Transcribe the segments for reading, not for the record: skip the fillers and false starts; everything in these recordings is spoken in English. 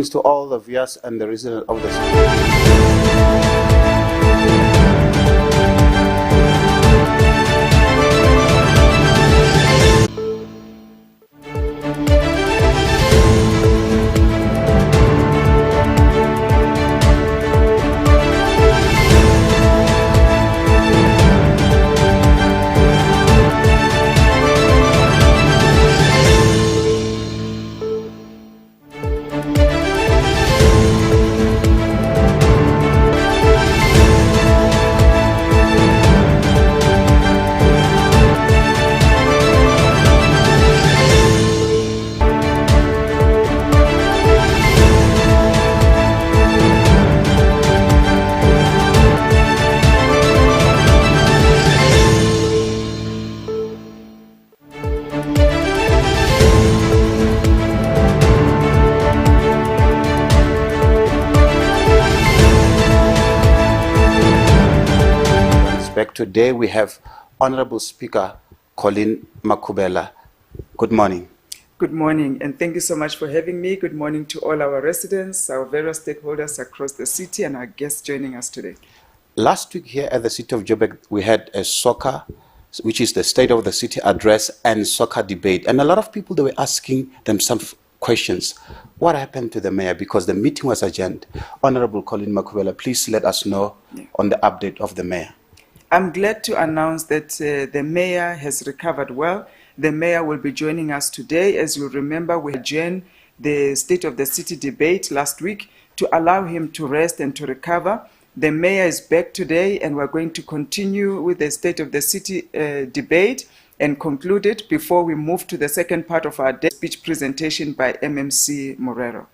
Greetings to all the viewers and the residents of the city. Today we have Honorable Speaker Colleen Makhubela. Good morning. Good morning, and thank you so much for having me. Good morning to all our residents, our various stakeholders across the city, and our guests joining us today. Last week here at the City of Joburg, we had a SOCA, which is the State of the City Address, and SOCA debate. And a lot of people, they were asking them some questions. What happened to the mayor? Because the meeting was adjourned. Honorable Colleen Makhubela, please let us know on the update of the mayor. I'm glad to announce that the mayor has recovered well. The mayor will be joining us today. As you remember, we adjourned the State of the City debate last week to allow him to rest and to recover. The mayor is back today, and we're going to continue with the State of the City debate and conclude it before we move to the second part of our speech presentation by MMC Morero.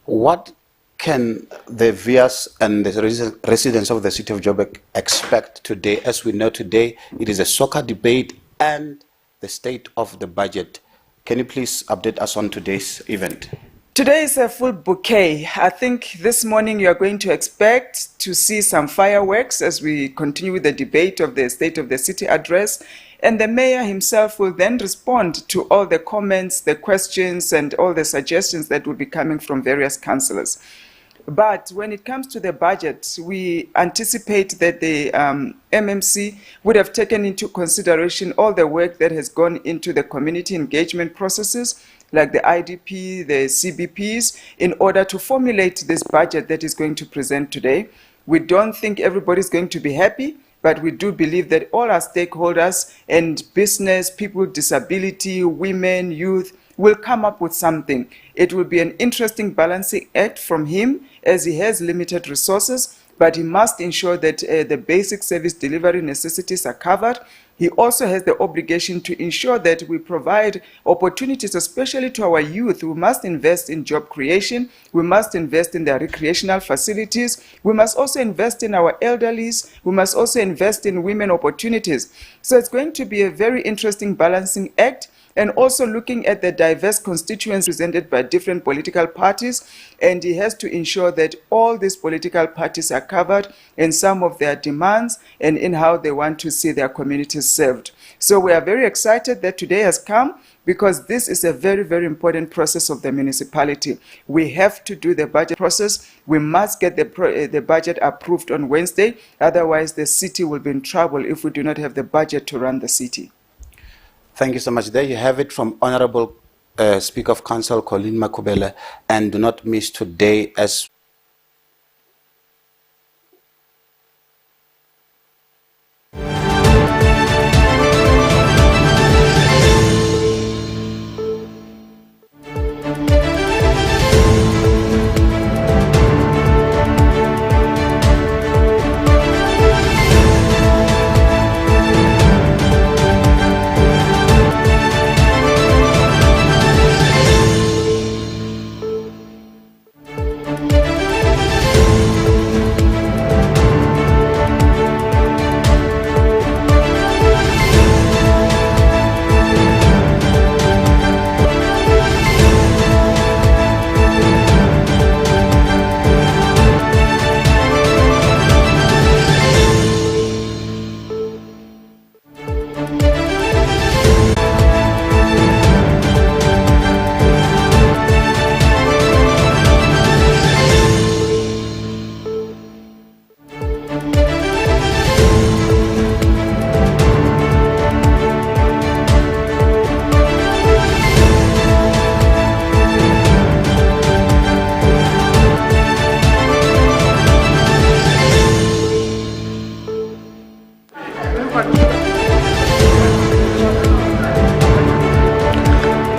What can the viewers and the residents of the City of Joburg expect today? As we know today, it is a SOCA debate and the state of the budget. Can you please update us on today's event? Today is a full bouquet. I think this morning you are going to expect to see some fireworks as we continue with the debate of the State of the City address. And the mayor himself will then respond to all the comments, the questions, and all the suggestions that will be coming from various councillors. But when it comes to the budget, we anticipate that the MMC would have taken into consideration all the work that has gone into the community engagement processes, like the IDP, the CBPs, in order to formulate this budget that is going to present today. We don't think everybody's going to be happy, but we do believe that all our stakeholders and business, people with disability, women, youth, will come up with something. It will be an interesting balancing act from him, as he has limited resources, but he must ensure that the basic service delivery necessities are covered. He also has the obligation to ensure that we provide opportunities, especially to our youth. We must invest in job creation. We must invest in their recreational facilities. We must also invest in our elderlies. We must also invest in women opportunities. So it's going to be a very interesting balancing act, and also looking at the diverse constituents presented by different political parties. And he has to ensure that all these political parties are covered in some of their demands and in how they want to see their communities served. So we are very excited that today has come, because this is a very, very important process of the municipality. We have to do the budget process. We must get the budget approved on Wednesday. Otherwise, the city will be in trouble if we do not have the budget to run the city. Thank you so much. There you have it from Honorable Speaker of Council Colleen Makhubela. And do not miss today as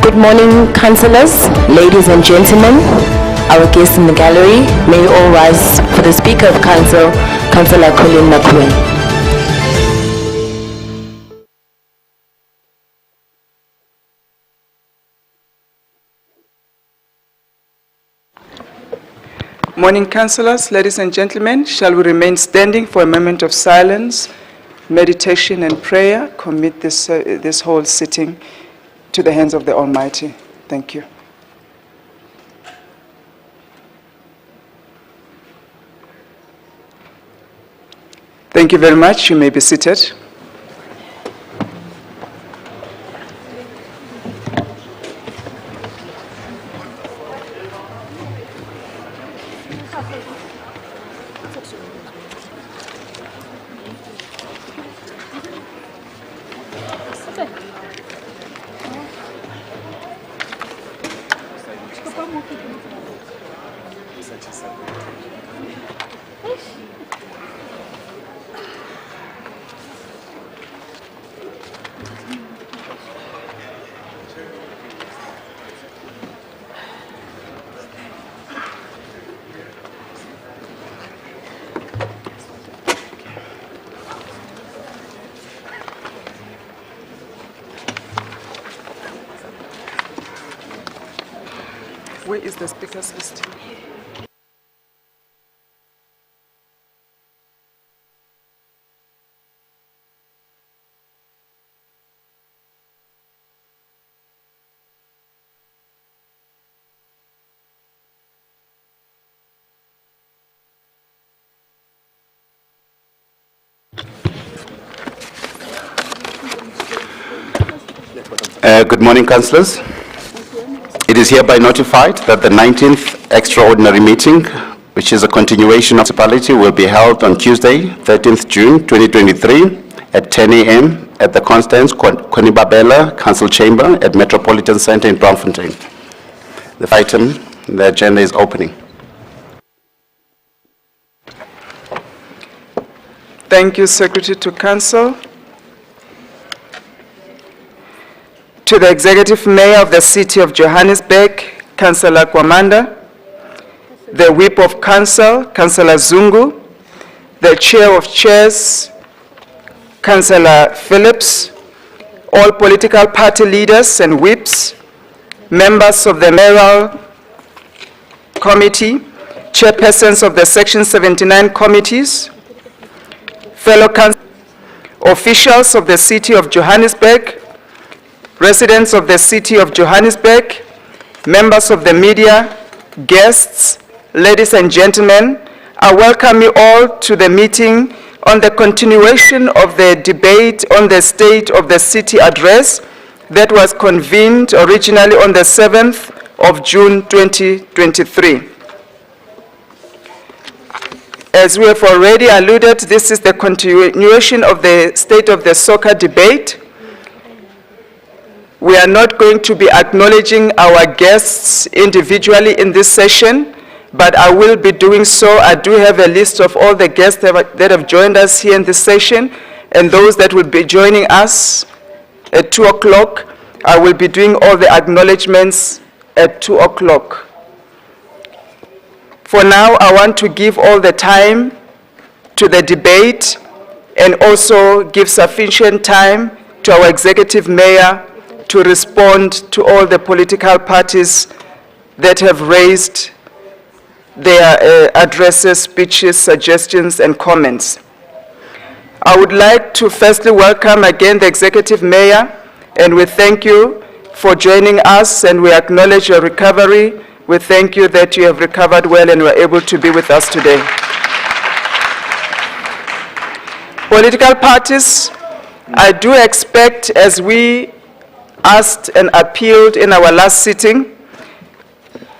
Good morning, councillors, ladies and gentlemen, our guests in the gallery. May you all rise for the Speaker of Council, Councillor Colin Nakuen. Morning, councillors, ladies and gentlemen. Shall we remain standing for a moment of silence, meditation and prayer? Commit this whole sitting to the hands of the Almighty. Thank you. Thank you very much. You may be seated. Where is the speaker's list? Good morning, councillors. It is hereby notified that the 19th extraordinary meeting, which is a continuation of the municipality, will be held on Tuesday, 13th June 2023 at 10 a.m. at the Constance Konibabela Council Chamber at Metropolitan Centre in Braamfontein. The item, the agenda is opening. Thank you, Secretary to Council. To the Executive Mayor of the City of Johannesburg, Councillor Kwamanda, the Whip of Council, Councillor Zungu, the Chair of Chairs, Councillor Phillips, all political party leaders and whips, members of the Mayoral Committee, chairpersons of the Section 79 committees, fellow council officials of the City of Johannesburg, residents of the City of Johannesburg, members of the media, guests, ladies and gentlemen, I welcome you all to the meeting on the continuation of the debate on the State of the City address that was convened originally on the 7th of June 2023. As we have already alluded, this is the continuation of the State of the SOCA debate. We are not going to be acknowledging our guests individually in this session, but I will be doing so. I do have a list of all the guests that have joined us here in this session, and those that will be joining us at 2 o'clock. I will be doing all the acknowledgements at 2 o'clock. For now, I want to give all the time to the debate and also give sufficient time to our Executive Mayor to respond to all the political parties that have raised their addresses, speeches, suggestions, and comments. I would like to firstly welcome again the Executive Mayor, and we thank you for joining us, and we acknowledge your recovery. We thank you that you have recovered well and were able to be with us today. Political parties, I do expect, as we asked and appealed in our last sitting,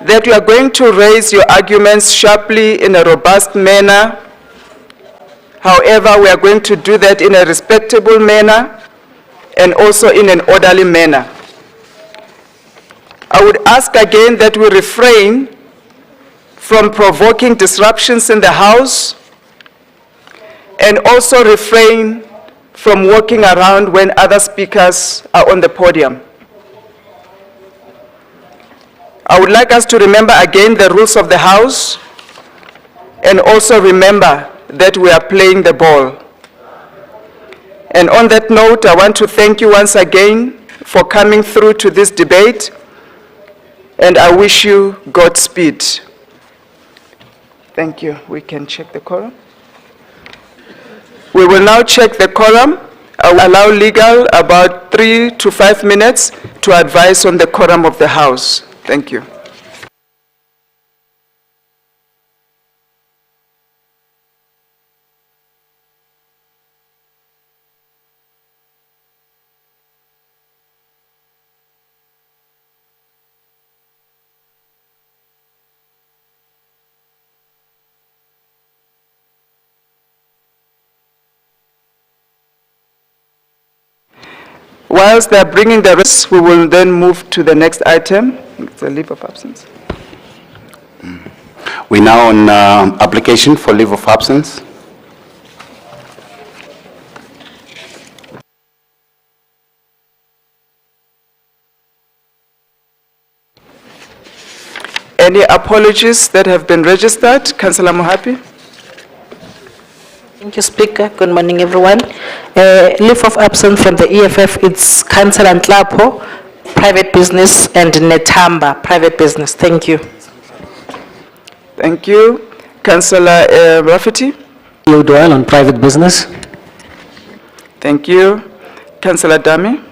that you are going to raise your arguments sharply in a robust manner. However, we are going to do that in a respectable manner and also in an orderly manner. I would ask again that we refrain from provoking disruptions in the House and also refrain from walking around when other speakers are on the podium. I would like us to remember again the rules of the House, and also remember that we are playing the ball. And on that note, I want to thank you once again for coming through to this debate, and I wish you Godspeed. Thank you. We can check the quorum. We will now check the quorum. I will allow legal about 3 to 5 minutes to advise on the quorum of the House. Thank you. Whilst they are bringing the rest, we will then move to the next item. It's a leave of absence. We're now on application for leave of absence. Any apologies that have been registered? Councillor Mohapi? Thank you, Speaker. Good morning, everyone. Leave of absence from the EFF, it's Councillor Nhlapo, private business, and Netamba, private business. Thank you. Thank you. Councillor Rafferty? Doyle on private business. Thank you. Councillor Dami?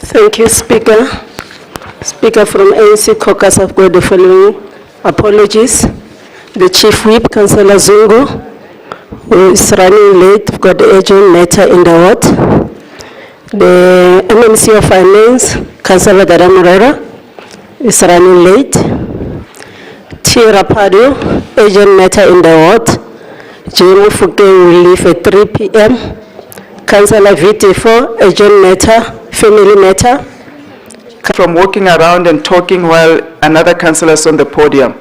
Thank you, Speaker. Speaker from ANC Caucus, I've got the following apologies. The Chief Whip, Councillor Zungu, who is running late, we've got the urgent matter in the ward. The MNC of Finance, Councillor Gadamurera, is running late. Tira Padio, urgent matter in the ward. Jimo Fuke will leave at 3 p.m. Councillor VT4, urgent matter, family matter. From walking around and talking while another councillor is on the podium.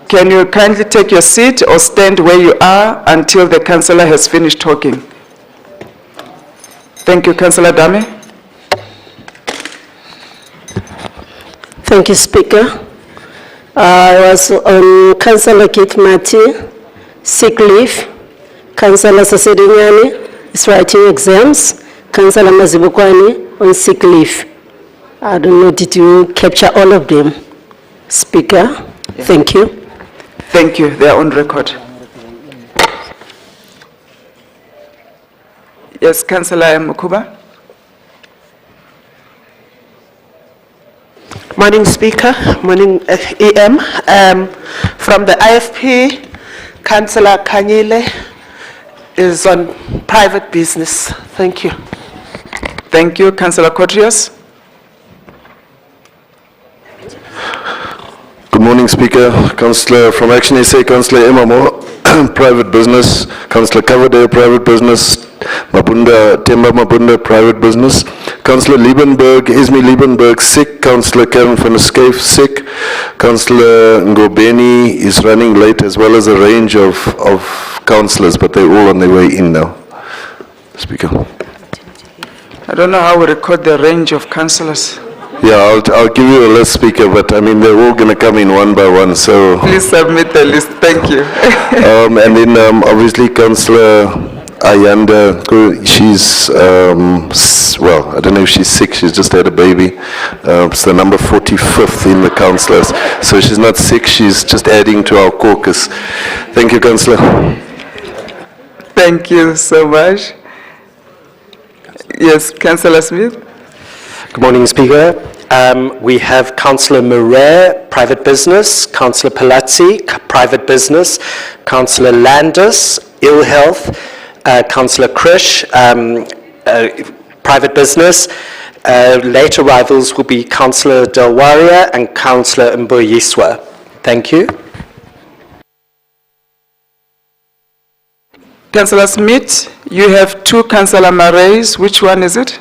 Can you kindly take your seat or stand where you are until the councillor has finished talking? Thank you, Councillor Dami. Thank you, Speaker. I was on Councillor Kit Mati, sick leave. Councillor Sasedinyani is writing exams. Councillor Mazibukwani on sick leave. I don't know, did you capture all of them? Speaker, yeah. Thank you. Thank you, they are on record. Yes, Councillor Mukuba. Morning, Speaker. Morning, EM. From the IFP, Councillor Kanyile is on private business. Thank you. Thank you, Councillor Kotrias. Good morning, Speaker. Councillor from Action SA, Councillor Emamo, private business. Councillor Coverdale, private business. Temba Mabunda, private business. Councillor Liebenberg, Ismi Liebenberg, sick. Councillor Karen van der Schyff, sick. Councillor Ngobeni is running late, as well as a range of councillors, but they're all on their way in now. Speaker. I don't know how we record the range of councillors. Yeah, I'll give you a list, Speaker, but I mean, they're all going to come in one by one, so... Please submit the list, thank you. And then obviously Councillor Ayanda, she's, well, I don't know if she's sick, she's just had a baby. It's the number 45th in the councillors. So she's not sick, she's just adding to our caucus. Thank you, Councillor. Thank you so much. Yes, Councillor Smith. Good morning, Speaker. We have Councillor Murray, private business, Councillor Palazzi, private business, Councillor Landis, ill health, Councillor Krish, private business. Late arrivals will be Councillor Delwaria and Councillor Mboyiswa. Thank you. Councillor Smith, you have two Councillor Murrays. Which one is it?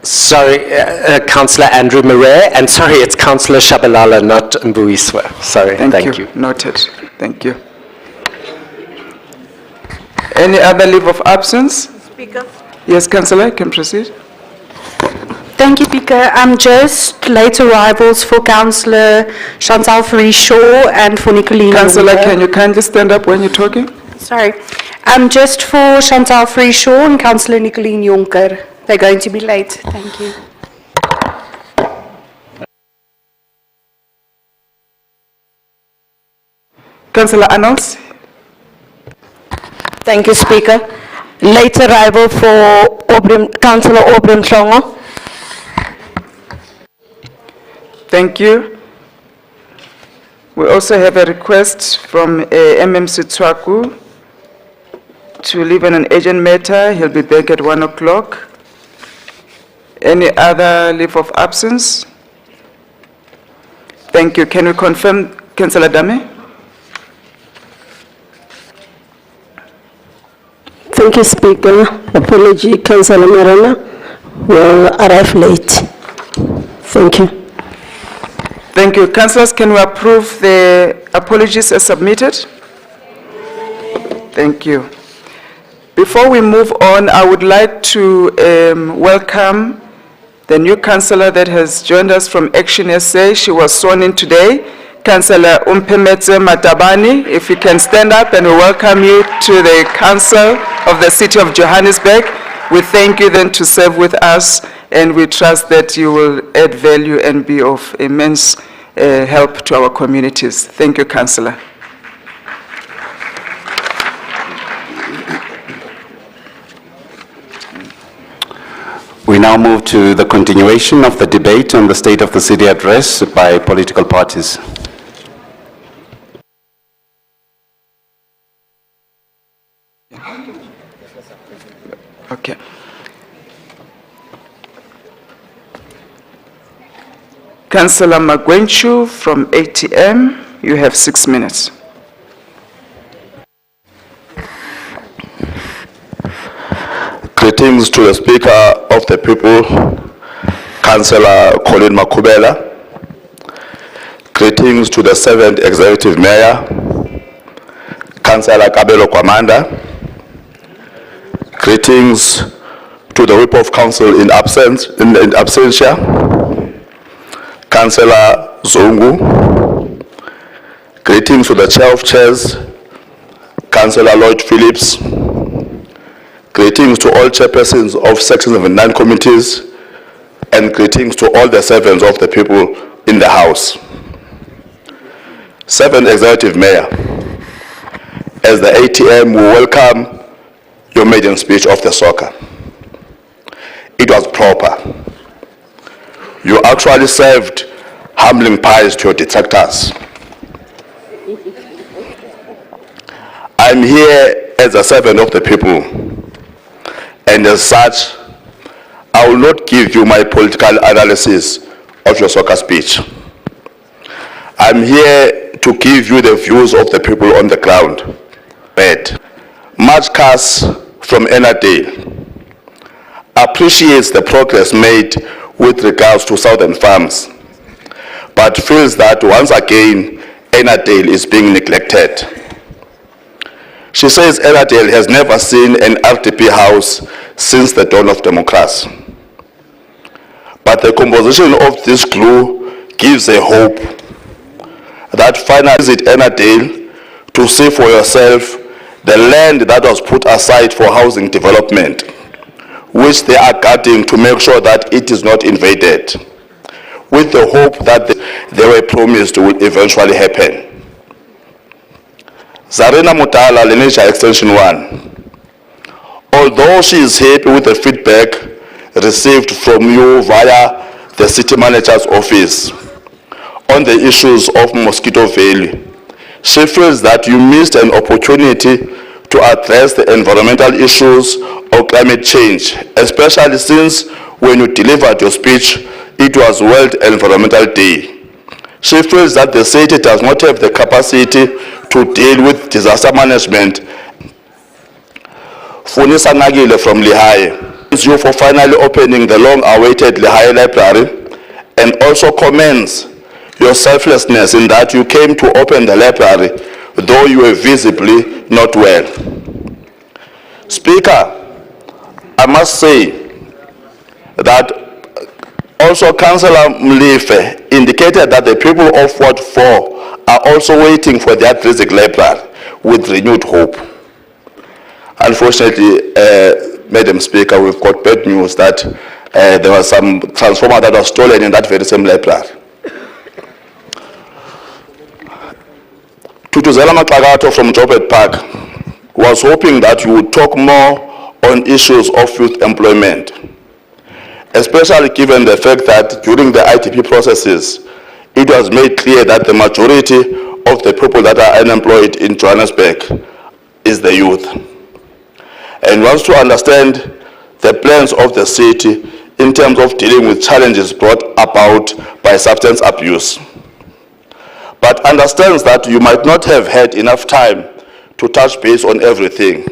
Sorry, Councillor Andrew Murray, and sorry, it's Councillor Shabalala, not Mbuiswa. Sorry, thank you. Noted. Thank you. Any other leave of absence? Speaker. Yes, Councillor, you can proceed. Thank you, Speaker. Just late arrivals for Councillor Chantal Shaw and for Nicolene. Councillor, can you kindly stand up when you're talking? Sorry. Just for Chantal Shaw and Councillor Nicolene Jonker. They're going to be late. Thank you. Councillor Arnolds. Thank you, Speaker. Late arrival for Councillor Obrim Tlongo. Thank you. We also have a request from MMC Tswaku to leave on an urgent matter. He'll be back at 1 o'clock. Any other leave of absence? Thank you. Can we confirm, Councillor Dame? Thank you, Speaker. Apology, Councillor Marana will arrive late. Thank you. Thank you. Councillors, can we approve the apologies as submitted? Thank you. Before we move on, I would like to welcome the new councillor that has joined us from Action SA. She was sworn in today, Councillor Umpemetse Matabani. If you can stand up, and we welcome you to the Council of the City of Johannesburg. We thank you then to serve with us, and we trust that you will add value and be of immense help to our communities. Thank you, Councillor. We now move to the continuation of the debate on the State of the City address by political parties. Okay. Councillor Magwenchu from ATM, you have 6 minutes. Greetings to the Speaker of the People, Councillor Colin Makubela. Greetings to the 7th Executive Mayor, Councillor Kabelo Kwamanda. Greetings to the Whip of Council in absentia, Councillor Zungu. Greetings to the Chair of Chairs, Councillor Lloyd Phillips. Greetings to all chairpersons of Section 79 committees, and greetings to all the servants of the people in the House. 7th Executive Mayor, as the ATM, we welcome your maiden speech of the SOCA. It was proper. You actually served humbling pies to your detractors. I'm here as a servant of the people. And as such, I will not give you my political analysis of your SOCA speech. I'm here to give you the views of the people on the ground. Much Cars from Ennerdale appreciates the progress made with regards to southern farms, but feels that once again, Ennerdale is being neglected. She says Ennerdale has never seen an RDP house since the dawn of democracy. But the composition of this crew gives a hope that finally visit Ennerdale to see for yourself the land that was put aside for housing development, which they are guarding to make sure that it is not invaded, with the hope that they were promised will eventually happen. Zarina Mutala, Lenisha Extension 1. Although she is happy with the feedback received from you via the city manager's office on the issues of Mosquito Valley, she feels that you missed an opportunity to address the environmental issues of climate change, especially since when you delivered your speech, it was World Environmental Day. She feels that the city does not have the capacity to deal with disaster management. Funisa Nagile from Lehigh. you for finally opening the long-awaited Lehigh Library, and also commends your selflessness in that you came to open the library, though you were visibly not well. Speaker, I must say that also Councillor Mlife indicated that the people of Ward 4 are also waiting for the at-risk library with renewed hope. Unfortunately, Madam Speaker, we've got bad news that there was some transformer that was stolen in that very same library. Tutuzela Matlagato from Joburg Park was hoping that you would talk more on issues of youth employment, especially given the fact that during the ITP processes, it was made clear that the majority of the people that are unemployed in Johannesburg is the youth, and wants to understand the plans of the city in terms of dealing with challenges brought about by substance abuse, but understands that you might not have had enough time to touch base on everything.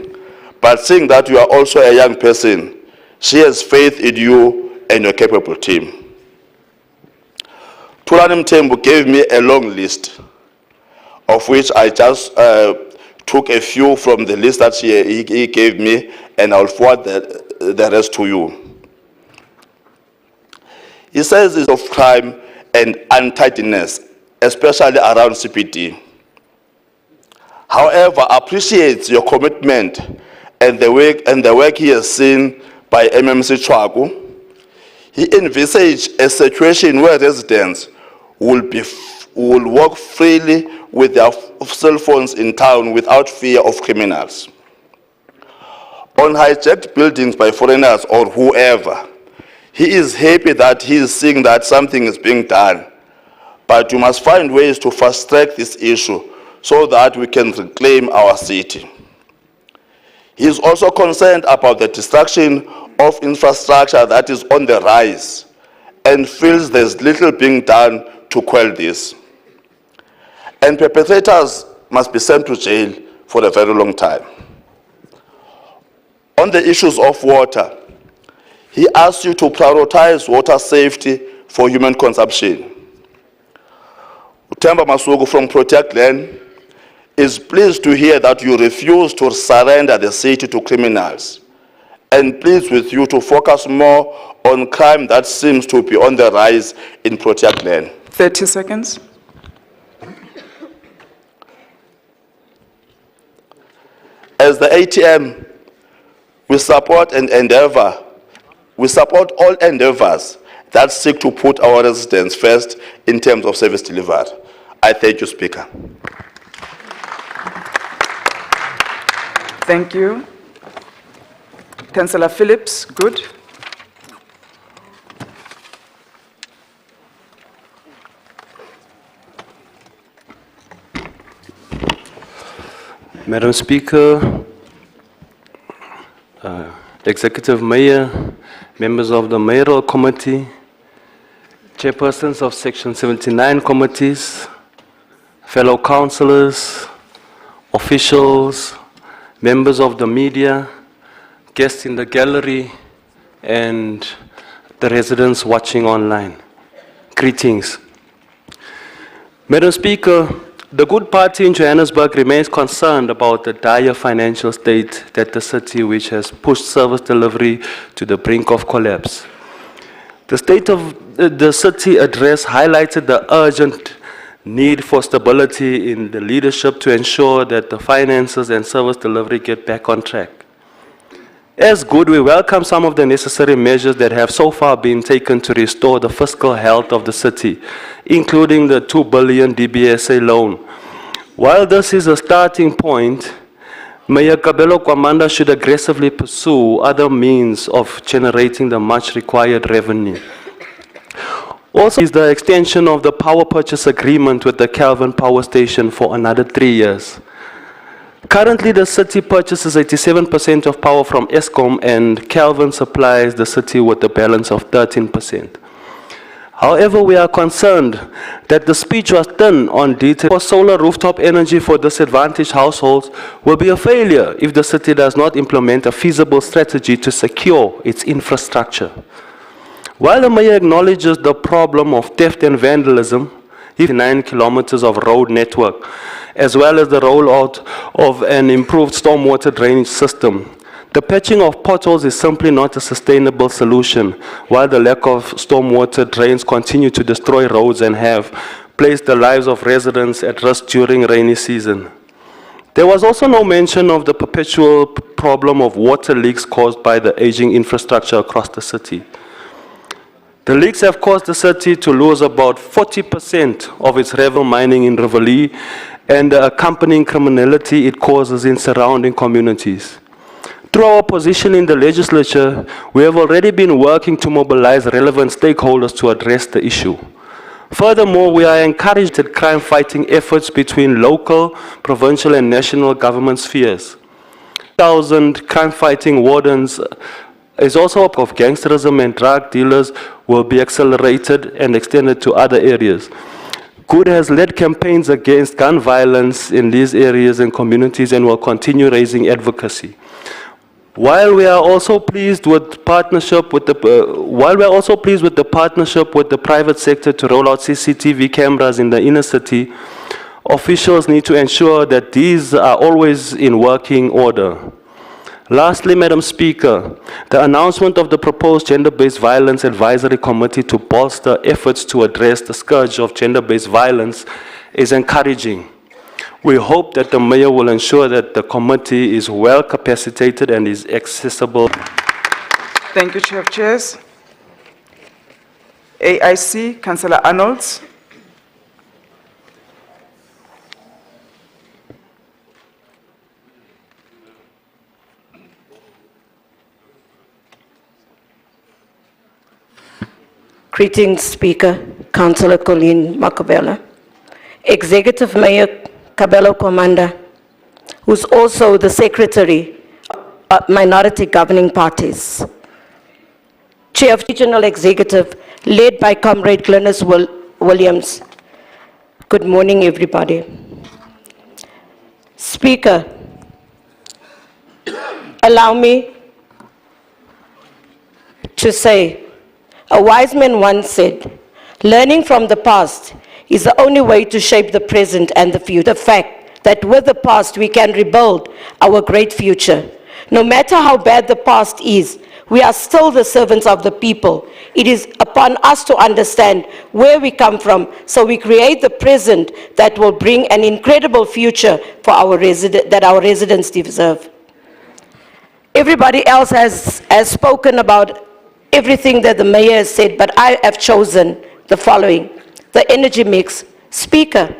But seeing that you are also a young person, she has faith in you and your capable team. Tulani Mthembu gave me a long list, of which I just took a few from the list that he gave me, and I'll forward the rest to you. He says it's of crime and untidiness, especially around CPD. However, appreciates your commitment and the work he has seen by MMC Chwaku. He envisaged a situation where residents will walk freely with their cell phones in town without fear of criminals. On hijacked buildings by foreigners or whoever, he is happy that he is seeing that something is being done. But you must find ways to fast-track this issue so that we can reclaim our city. He is also concerned about the destruction of infrastructure that is on the rise and feels there's little being done to quell this. And perpetrators must be sent to jail for a very long time. On the issues of water, he asks you to prioritize water safety for human consumption. Utemba Masuku from Protect Land is pleased to hear that you refuse to surrender the city to criminals, and pleads with you to focus more on crime that seems to be on the rise in Protect Land. 30 seconds. As the ATM, we support all endeavors that seek to put our residents first in terms of service delivered. I thank you, Speaker. Thank you. Councillor Phillips, good. Madam Speaker, Executive Mayor, members of the Mayoral Committee, chairpersons of Section 79 committees, fellow councillors, officials, members of the media, guests in the gallery, and the residents watching online. Greetings. Madam Speaker, the Good Party in Johannesburg remains concerned about the dire financial state that the city, which has pushed service delivery to the brink of collapse. The State of the City address highlighted the urgent need for stability in the leadership to ensure that the finances and service delivery get back on track. As good, we welcome some of the necessary measures that have so far been taken to restore the fiscal health of the city, including the 2 billion DBSA loan. While this is a starting point, Mayor Kabelo Kwamanda should aggressively pursue other means of generating the much required revenue. Also is the extension of the power purchase agreement with the Calvin Power Station for another 3 years. Currently, the city purchases 87% of power from Eskom, and Calvin supplies the city with a balance of 13%. However, we are concerned that the speech was done on detail for solar rooftop energy for disadvantaged households will be a failure if the city does not implement a feasible strategy to secure its infrastructure. While the mayor acknowledges the problem of theft and vandalism, 9 kilometers of road network, as well as the rollout of an improved stormwater drainage system, the patching of potholes is simply not a sustainable solution, while the lack of stormwater drains continue to destroy roads and have placed the lives of residents at risk during rainy season. There was also no mention of the perpetual problem of water leaks caused by the aging infrastructure across the city. The leaks have caused the city to lose about 40% of its revenue mining in Rivoli and the accompanying criminality it causes in surrounding communities. Through our position in the legislature, we have already been working to mobilize relevant stakeholders to address the issue. Furthermore, we are encouraged that crime-fighting efforts between local, provincial, and national government spheres. 1,000 crime-fighting wardens is also of gangsterism and drug dealers will be accelerated and extended to other areas. Good has led campaigns against gun violence in these areas and communities and will continue raising advocacy. While we are also pleased with partnership with the private sector to roll out CCTV cameras in the inner city, officials need to ensure that these are always in working order. Lastly, Madam Speaker, the announcement of the proposed Gender-Based Violence Advisory Committee to bolster efforts to address the scourge of gender-based violence is encouraging. We hope that the mayor will ensure that the committee is well capacitated and is accessible. Thank you, Chair of Chairs. AIC, Councillor Arnolds. Greetings, Speaker, Councillor Colleen Makabela, Executive Mayor Kabelo Komanda, who's also the Secretary of Minority Governing Parties, Chair of Regional Executive, led by Comrade Glynis Williams. Good morning, everybody. Speaker, allow me to say, a wise man once said, learning from the past is the only way to shape the present and the future. The fact that with the past we can rebuild our great future. No matter how bad the past is, we are still the servants of the people. It is upon us to understand where we come from, so we create the present that will bring an incredible future for our that our residents deserve. Everybody else has spoken about everything that the mayor has said, but I have chosen the following. The energy mix. Speaker,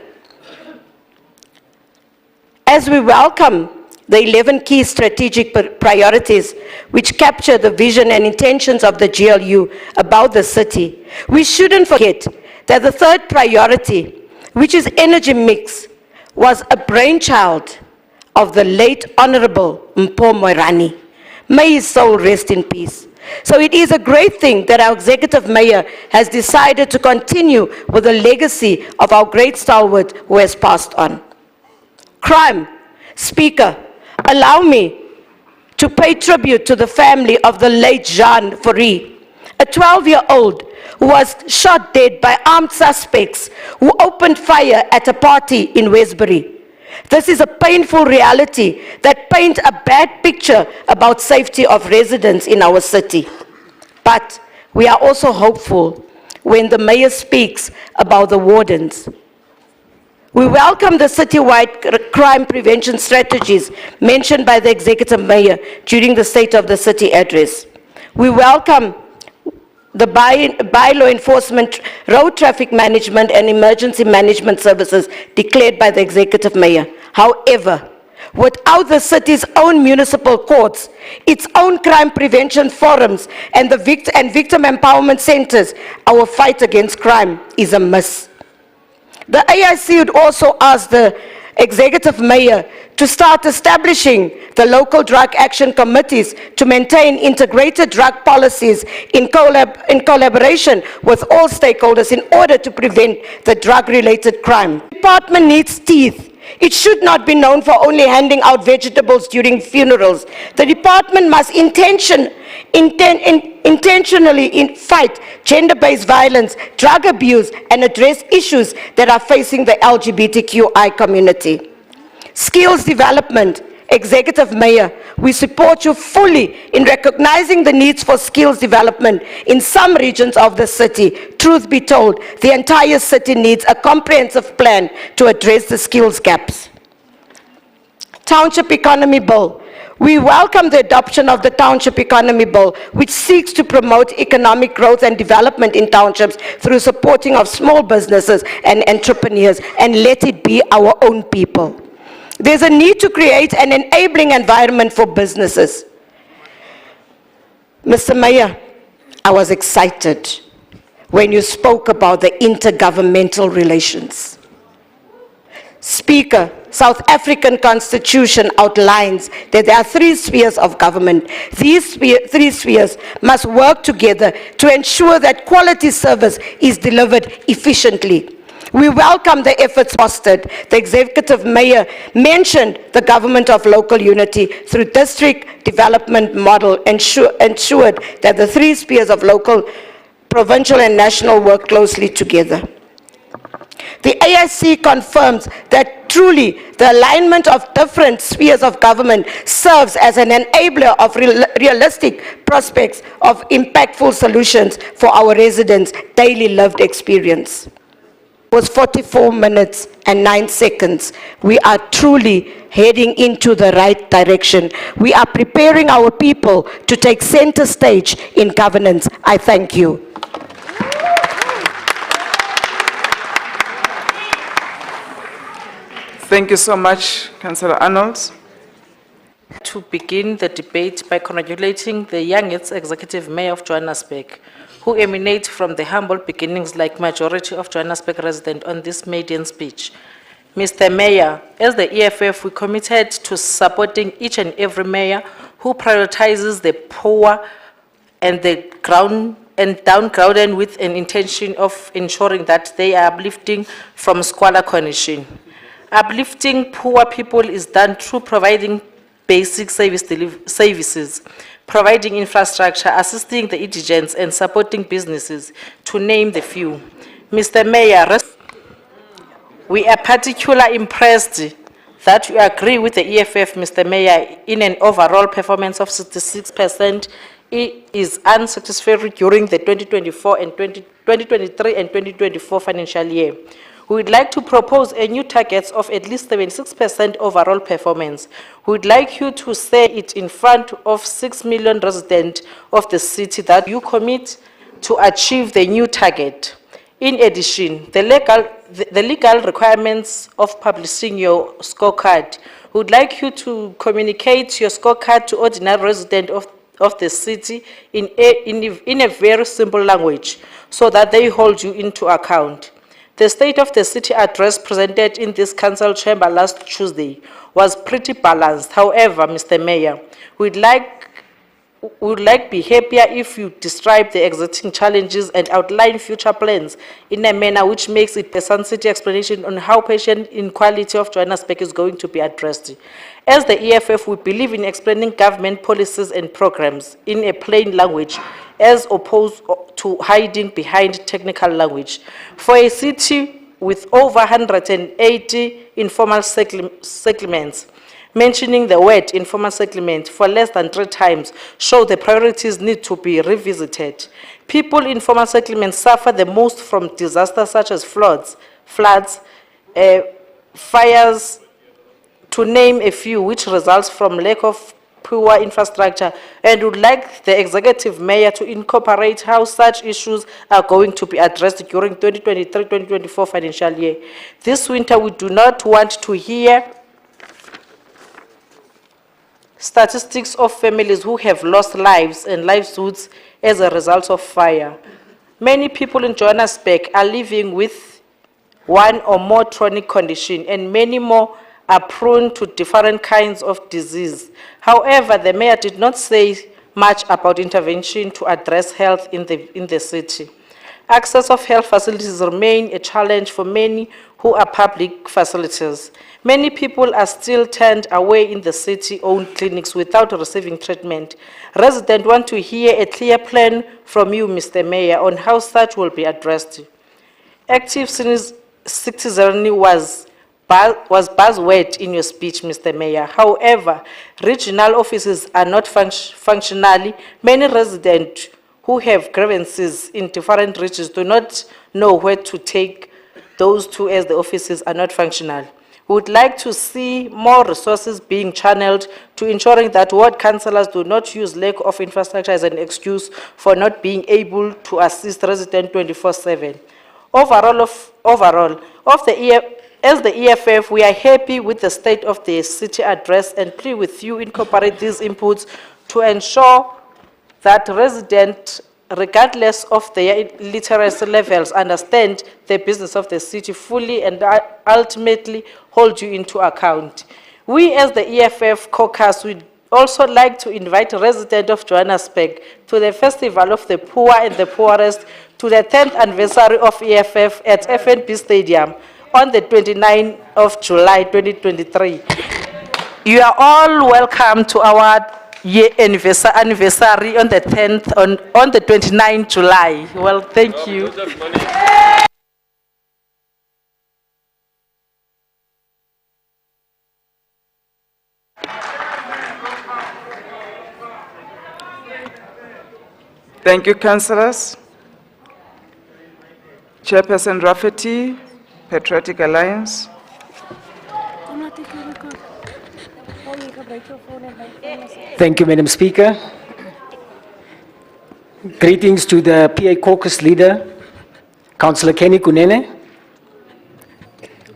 as we welcome the 11 key strategic priorities which capture the vision and intentions of the GLU about the city, we shouldn't forget that the third priority, which is energy mix, was a brainchild of the late Honorable Mpho Moerane. May his soul rest in peace. So it is a great thing that our executive mayor has decided to continue with the legacy of our great stalwart who has passed on. Crime. Speaker, allow me to pay tribute to the family of the late Jean Fourie, a 12-year-old who was shot dead by armed suspects who opened fire at a party in Westbury. This is a painful reality that paints a bad picture about safety of residents in our city. But we are also hopeful when the mayor speaks about the wardens. We welcome the citywide crime prevention strategies mentioned by the executive mayor during the State of the City address. We welcome the by-law enforcement, road traffic management and emergency management services declared by the executive mayor. However, without the city's own municipal courts, its own crime prevention forums and victim empowerment centers, our fight against crime is a miss. The AIC would also ask the Executive Mayor, to start establishing the local drug action committees to maintain integrated drug policies in collaboration with all stakeholders in order to prevent the drug-related crime. The department needs teeth. It should not be known for only handing out vegetables during funerals. The department must intentionally fight gender-based violence, drug abuse, and address issues that are facing the LGBTQI community. Skills development. Executive Mayor, we support you fully in recognizing the needs for skills development in some regions of the city. Truth be told, the entire city needs a comprehensive plan to address the skills gaps. Township Economy Bill. We welcome the adoption of the Township Economy Bill, which seeks to promote economic growth and development in townships through supporting of small businesses and entrepreneurs, and let it be our own people. There's a need to create an enabling environment for businesses. Mr. Mayor, I was excited when you spoke about the intergovernmental relations. Speaker, South African Constitution outlines that there are 3 spheres of government. These 3 spheres must work together to ensure that quality service is delivered efficiently. We welcome the efforts fostered. The Executive Mayor mentioned the government of local unity through district development model, ensured that the 3 spheres of local, provincial and national work closely together. The AIC confirms that truly the alignment of different spheres of government serves as an enabler of realistic prospects of impactful solutions for our residents' daily lived experience. Was 44 minutes and 9 seconds. We are truly heading into the right direction. We are preparing our people to take center stage in governance. I thank you. Thank you so much, Councillor Arnold. To begin the debate by congratulating the youngest Executive Mayor of Johannesburg, who emanate from the humble beginnings like majority of Johannesburg residents on this maiden speech. Mr. Mayor, as the EFF, we committed to supporting each and every mayor who prioritizes the poor and the downgraded with an intention of ensuring that they are uplifting from squalor condition. Uplifting poor people is done through providing basic services, providing infrastructure, assisting the indigents, and supporting businesses, to name the few. Mr. Mayor, we are particularly impressed that you agree with the EFF, Mr. Mayor, in an overall performance of 66%. It is unsatisfactory during the 2023 and 2024 financial year. We would like to propose a new target of at least 76% overall performance. We would like you to say it in front of 6 million residents of the city that you commit to achieve the new target. In addition, the legal requirements of publishing your scorecard. We would like you to communicate your scorecard to ordinary residents of the city in a very simple language so that they hold you into account. The State of the City address presented in this council chamber last Tuesday was pretty balanced. However, Mr. Mayor, we would be happier if you describe the existing challenges and outline future plans in a manner which makes it a sensitive explanation on how patient inequality of Johannesburg is going to be addressed. As the EFF, we believe in explaining government policies and programs in a plain language, as opposed to hiding behind technical language. For a city with over 180 informal settlements, mentioning the word informal settlement for less than 3 times show the priorities need to be revisited. People in informal settlements suffer the most from disasters such as floods, fires, to name a few, which results from lack of poor infrastructure, and would like the Executive Mayor to incorporate how such issues are going to be addressed during 2023-2024 financial year. This winter, we do not want to hear statistics of families who have lost lives and livelihoods as a result of fire. Many people in Johannesburg are living with one or more chronic condition, and many more are prone to different kinds of disease. However, the mayor did not say much about intervention to address health in the city. Access of health facilities remain a challenge for many who are public facilities. Many people are still turned away in the city-owned clinics without receiving treatment. Residents want to hear a clear plan from you, Mr. Mayor, on how such will be addressed. Active citizenry was buzzword in your speech, Mr. Mayor. However, regional offices are not functionally. Many residents who have grievances in different regions do not know where to take those two, as the offices are not functional. We would like to see more resources being channeled to ensuring that ward councillors do not use lack of infrastructure as an excuse for not being able to assist residents 24/7. As the EFF, we are happy with the state of the city address and plead with you incorporate these inputs to ensure that residents, regardless of their literacy levels, understand the business of the city fully and ultimately hold you into account. We, as the EFF caucus, would also like to invite residents of Johannesburg to the Festival of the Poor and the Poorest, to the 10th anniversary of EFF at FNB Stadium on the 29th of July 2023. You are all welcome to our year anniversary on the 10th, on the 29th July. Well, thank you. Thank you, councillors. Chairperson Rafferty, Patriotic Alliance. Thank you, Madam Speaker. Greetings to the PA caucus leader, Councillor Kenny Kunene,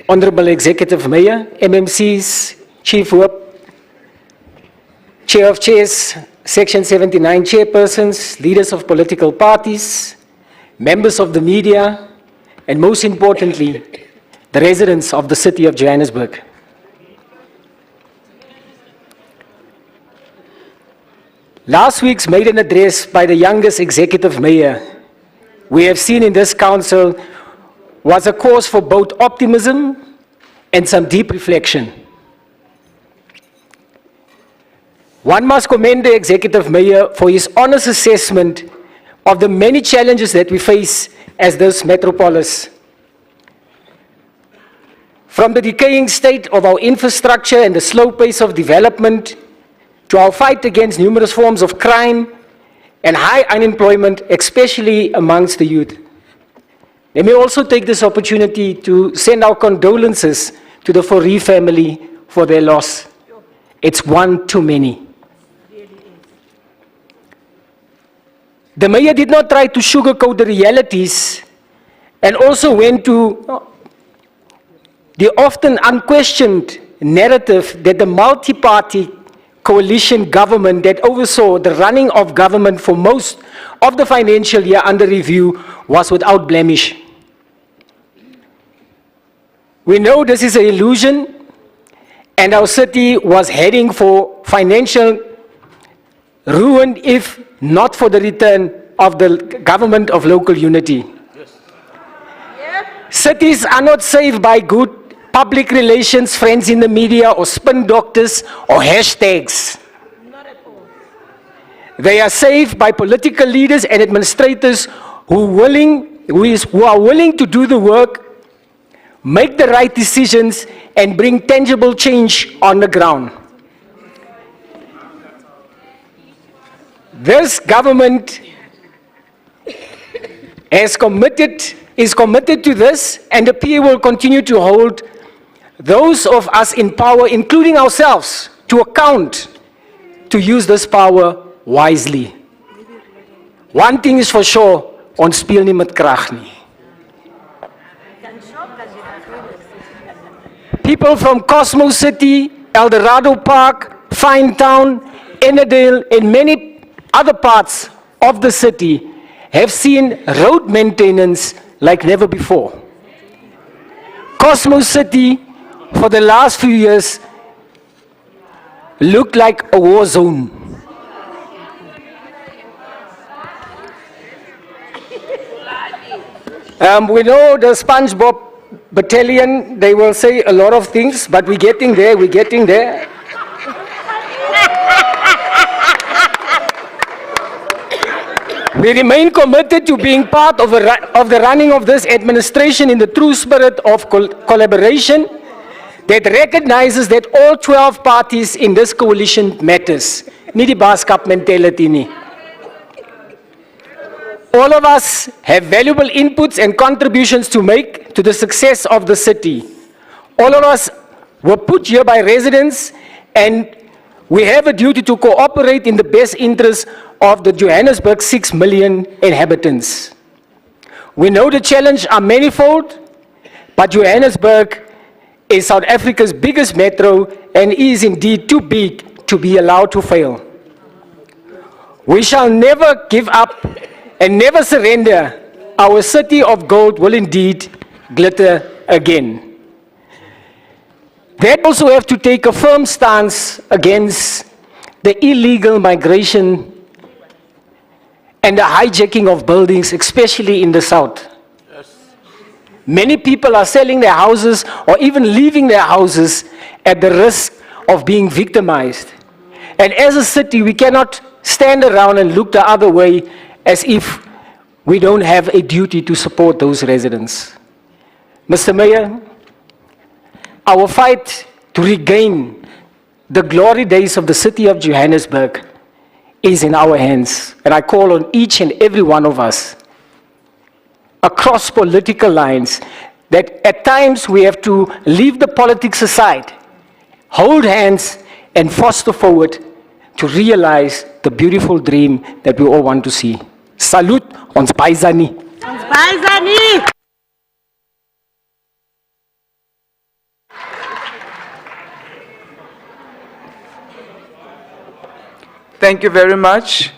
Honorable Executive Mayor, MMCs, Chief Whip, Chair of Chairs, Section 79 chairpersons, leaders of political parties, members of the media, and most importantly, the residents of the city of Johannesburg. Last week's maiden address by the youngest executive mayor we have seen in this council was a cause for both optimism and some deep reflection. One must commend the executive mayor for his honest assessment of the many challenges that we face as this metropolis. From the decaying state of our infrastructure and the slow pace of development, to our fight against numerous forms of crime and high unemployment, especially amongst the youth. Let me also take this opportunity to send our condolences to the Fourie family for their loss. It's one too many. The mayor did not try to sugarcoat the realities and also went to the often unquestioned narrative that the multi-party coalition government that oversaw the running of government for most of the financial year under review was without blemish. We know this is an illusion, and our city was heading for financial ruin if not for the return of the government of local unity. Cities are not saved by good public relations, friends in the media, or spin doctors, or hashtags. They are saved by political leaders and administrators who are willing to do the work, make the right decisions, and bring tangible change on the ground. This government is committed to this, and the PA will continue to hold those of us in power, including ourselves, to account to use this power wisely. One thing is for sure, ons speel nie met krag nie. People from Cosmo City, Eldorado Park, Finetown, Ennerdale, and many other parts of the city have seen road maintenance like never before. Cosmo City for the last few years looked like a war zone. We know the SpongeBob battalion, they will say a lot of things, but we're getting there, we're getting there. We remain committed to being part of the running of this administration in the true spirit of collaboration that recognizes that all 12 parties in this coalition matters. Nie die baaskap mentality nie. All of us have valuable inputs and contributions to make to the success of the city. All of us were put here by residents, and we have a duty to cooperate in the best interests of the Johannesburg 6 million inhabitants. We know the challenges are manifold, but Johannesburg is South Africa's biggest metro and is indeed too big to be allowed to fail. We shall never give up and never surrender. Our city of gold will indeed glitter again. They also have to take a firm stance against the illegal migration and the hijacking of buildings, especially in the south. Many people are selling their houses or even leaving their houses at the risk of being victimized. And as a city, we cannot stand around and look the other way as if we don't have a duty to support those residents. Mr. Mayor, our fight to regain the glory days of the city of Johannesburg is in our hands. And I call on each and every one of us across political lines that at times we have to leave the politics aside, hold hands and foster forward to realize the beautiful dream that we all want to see. Salute, ons paisani. Ons paisani. Thank you very much.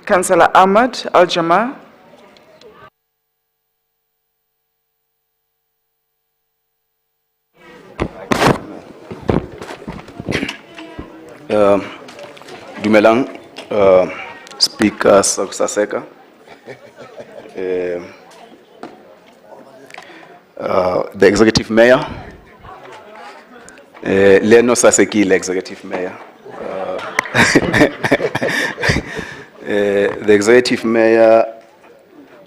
Councillor Ahmad Al-Jamaa. Dumelang, Speaker SOCA, the Executive Mayor, Leno Sasekile, Executive Mayor, the Executive Mayor,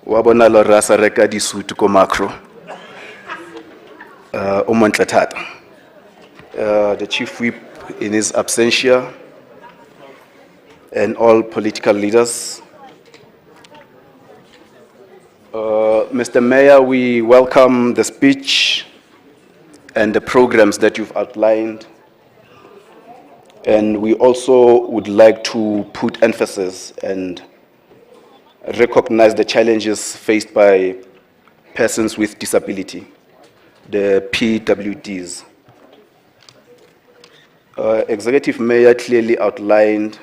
Wabona Lorasa Rekadi Sutuko Macro, Omontlatata, the Chief Whip in his absentia, and all political leaders. Mr. Mayor, we welcome the speech and the programs that you've outlined. And we also would like to put emphasis and recognize the challenges faced by persons with disability, the PWDs. Executive Mayor clearly outlined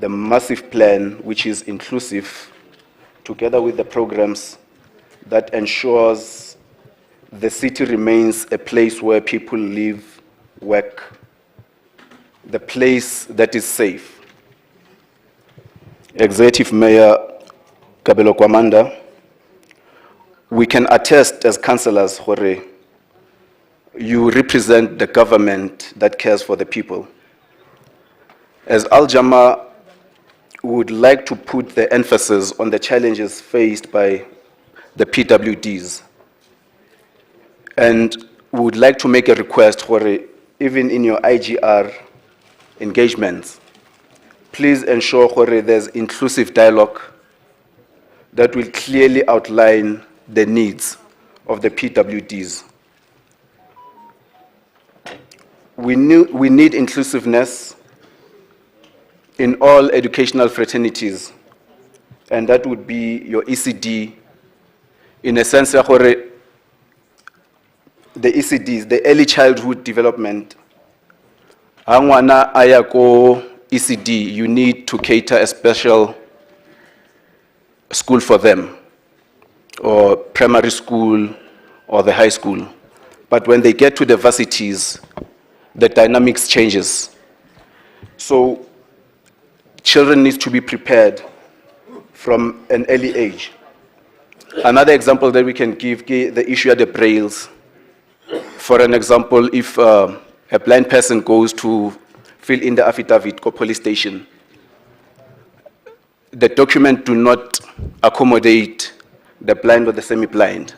the massive plan, which is inclusive, together with the programs that ensures the city remains a place where people live, work, the place that is safe. Executive Mayor Kabelo Kwamanda, we can attest as councillors, Hore, you represent the government that cares for the people. As Al-Jamaa, we would like to put the emphasis on the challenges faced by the PWDs. And we would like to make a request, Hore, even in your IGR engagements, please ensure, Hore, there's inclusive dialogue that will clearly outline the needs of the PWDs. We need inclusiveness in all educational fraternities, and that would be your ECD, in a sense, the ECDs, the early childhood development. Angwana ayako ECD, you need to cater a special school for them, or primary school, or the high school. but when they get to the varsities, the dynamics changes. So children need to be prepared from an early age. Another example that we can give, the issue of the brailles. For an example, if a blind person goes to fill in the affidavit at police station, the document do not accommodate the blind or the semi-blind.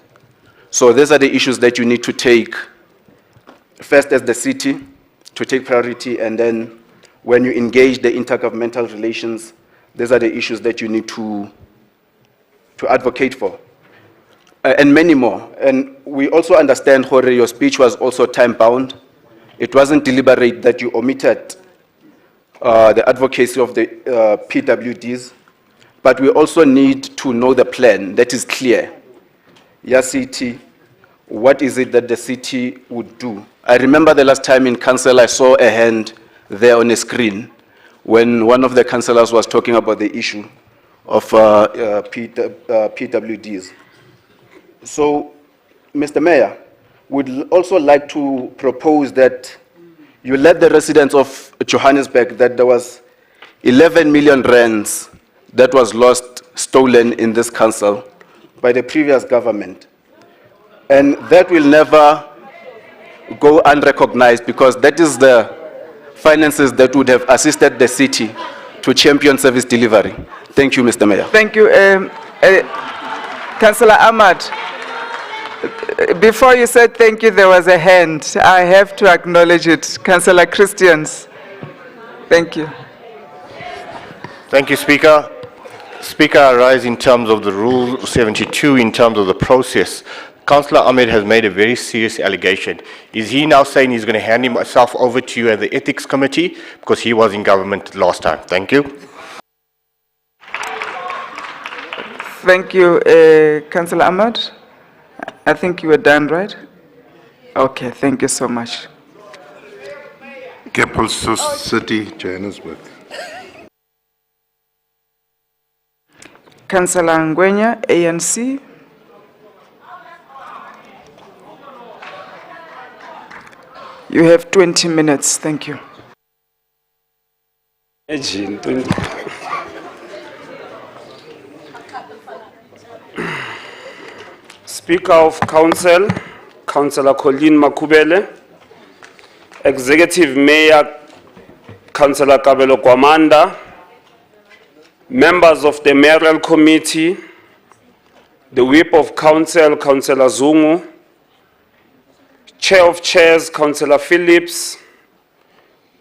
So these are the issues that you need to take first as the city, to take priority, and then when you engage the intergovernmental relations, these are the issues that you need to advocate for. And many more. And we also understand, Jorge, your speech was also time-bound. It wasn't deliberate that you omitted the advocacy of the PWDs, but we also need to know the plan that is clear. Yes, city, what is it that the city would do? I remember the last time in council I saw a hand there on a screen when one of the councillors was talking about the issue of PWDs. So, Mr. Mayor, would also like to propose that you let the residents of Johannesburg that there was 11 million rands that was lost, stolen in this council by the previous government. And that will never go unrecognized because that is the finances that would have assisted the city to champion service delivery. Thank you, Mr. Mayor. Thank you. Councillor Ahmad, before you said thank you, there was a hand. I have to acknowledge it. Councillor Christians, thank you. Thank you, Speaker. Speaker, I rise in terms of the Rule 72, in terms of the process. Councillor Ahmed has made a very serious allegation. Is he now saying he's going to hand himself over to you and the Ethics Committee because he was in government last time? Thank you. Thank you, Councillor Ahmad. I think you were done, right? Okay, thank you so much. Capital City, Johannesburg. Councillor Ngwenya, ANC. You have 20 minutes. Thank you. Speaker of Council, Councillor Colleen Makubele, Executive Mayor, Councillor Kabelo Kwamanda, members of the Mayoral Committee, the Whip of Council, Councillor Zungu, Chair of Chairs, Councillor Phillips,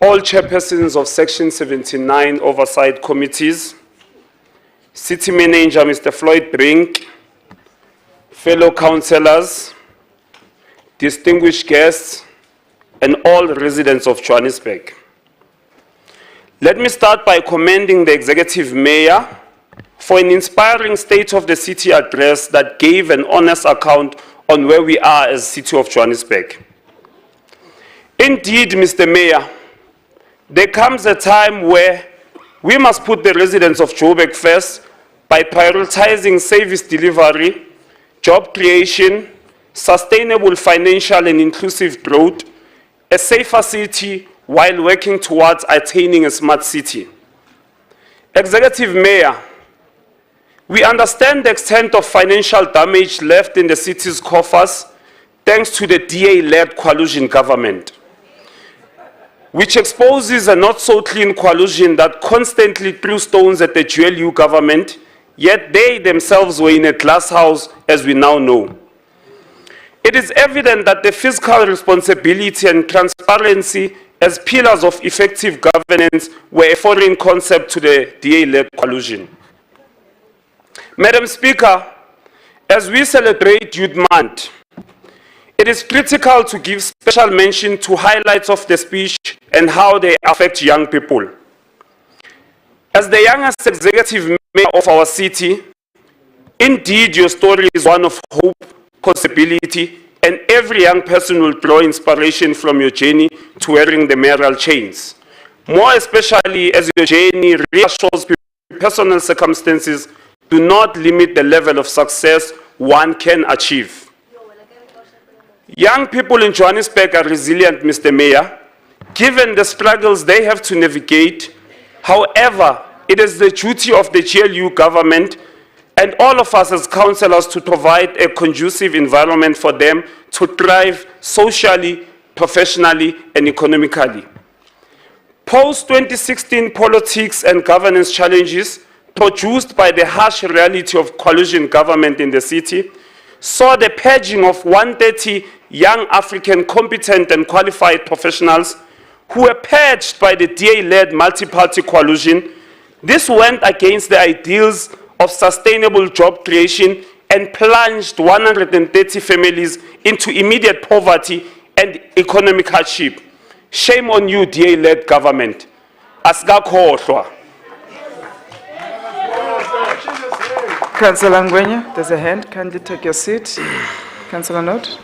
all chairpersons of Section 79 Oversight Committees, City Manager Mr. Floyd Brink, fellow councillors, distinguished guests, and all residents of Johannesburg. Let me start by commending the Executive Mayor for an inspiring State of the City address that gave an honest account on where we are as City of Johannesburg. Indeed, Mr. Mayor, there comes a time where we must put the residents of Joburg first by prioritizing service delivery, job creation, sustainable financial and inclusive growth, a safer city while working towards attaining a smart city. Executive Mayor, we understand the extent of financial damage left in the city's coffers thanks to the DA-led coalition government, which exposes a not-so-clean coalition that constantly threw stones at the GLU government, yet they themselves were in a glass house, as we now know. It is evident that the fiscal responsibility and transparency as pillars of effective governance were a foreign concept to the DA-led coalition. Madam Speaker, as we celebrate Youth Month, it is critical to give special mention to highlights of the speech and how they affect young people. As the youngest executive mayor of our city, indeed your story is one of hope, possibility, and every young person will draw inspiration from your journey to wearing the mayoral chains. More especially as your journey reassures people personal circumstances do not limit the level of success one can achieve. Young people in Johannesburg are resilient, Mr. Mayor, given the struggles they have to navigate. However, it is the duty of the GLU government and all of us as councillors to provide a conducive environment for them to thrive socially, professionally, and economically. Post-2016 politics and governance challenges produced by the harsh reality of coalition government in the city saw the purging of 130 young African competent and qualified professionals who were purged by the DA-led multi-party coalition. This went against the ideals of sustainable job creation and plunged 130 families into immediate poverty and economic hardship. Shame on you, DA-led government. Asgakhohlwa. Councillor Ngwenya, there's a hand. Kindly take your seat. Councillor Note.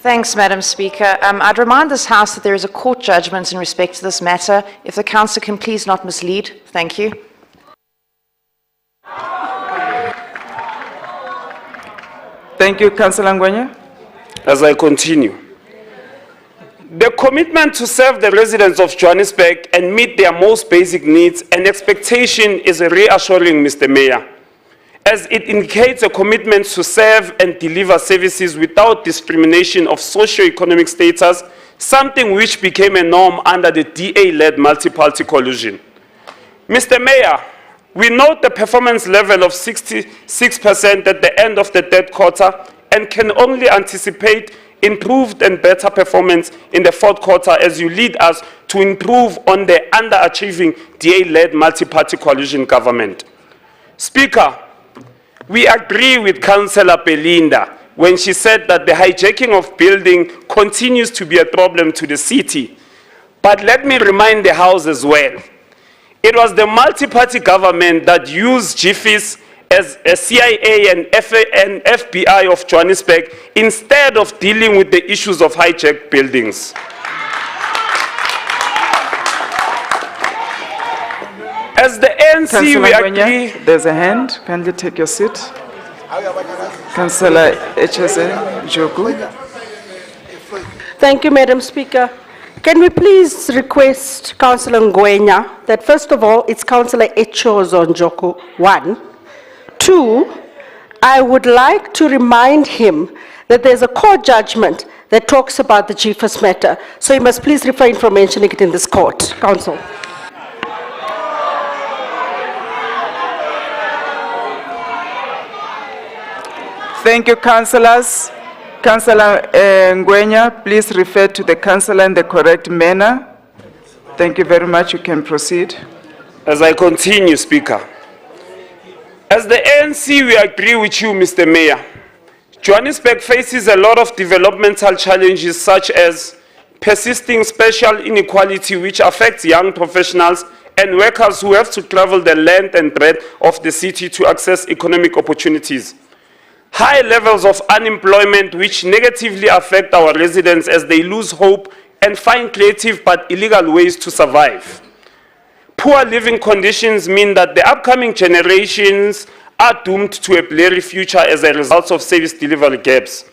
Thanks, Madam Speaker. I'd remind this House that there is a court judgment in respect to this matter. If the Councillor can please not mislead. Thank you. Thank you, Councillor Ngwenya. As I continue, the commitment to serve the residents of Johannesburg and meet their most basic needs and expectation is reassuring, Mr. Mayor, as it indicates a commitment to serve and deliver services without discrimination of socio-economic status, something which became a norm under the DA-led multi-party coalition. Mr. Mayor, we note the performance level of 66% at the end of the third quarter and can only anticipate improved and better performance in the fourth quarter as you lead us to improve on the underachieving DA-led multi-party coalition government. Speaker, we agree with Councillor Belinda when she said that the hijacking of building continues to be a problem to the city. But let me remind the House as well. It was the multi-party government that used GFIS as a CIA and FBI of Johannesburg instead of dealing with the issues of hijacked buildings. As the ANC, Councillor we Ngwenya, agree. there's a hand. Kindly take your seat. Councillor HSA Joburg. Thank you, Madam Speaker. Can we please request Councillor Ngwenya that first of all, it's Councillor Echo's on Joko, 1. 2, I would like to remind him that there's a court judgment that talks about the GFIS matter. So you must please refrain from mentioning it in this court. Council. Thank you, councillors. Councillor Ngwenya, please refer to the councillor in the correct manner. Thank you very much. You can proceed. As I continue, Speaker. As the ANC, we agree with you, Mr. Mayor. Johannesburg faces a lot of developmental challenges such as persisting spatial inequality which affects young professionals and workers who have to travel the length and breadth of the city to access economic opportunities. High levels of unemployment which negatively affect our residents as they lose hope and find creative but illegal ways to survive. Poor living conditions mean that the upcoming generations are doomed to a blurry future as a result of service delivery gaps.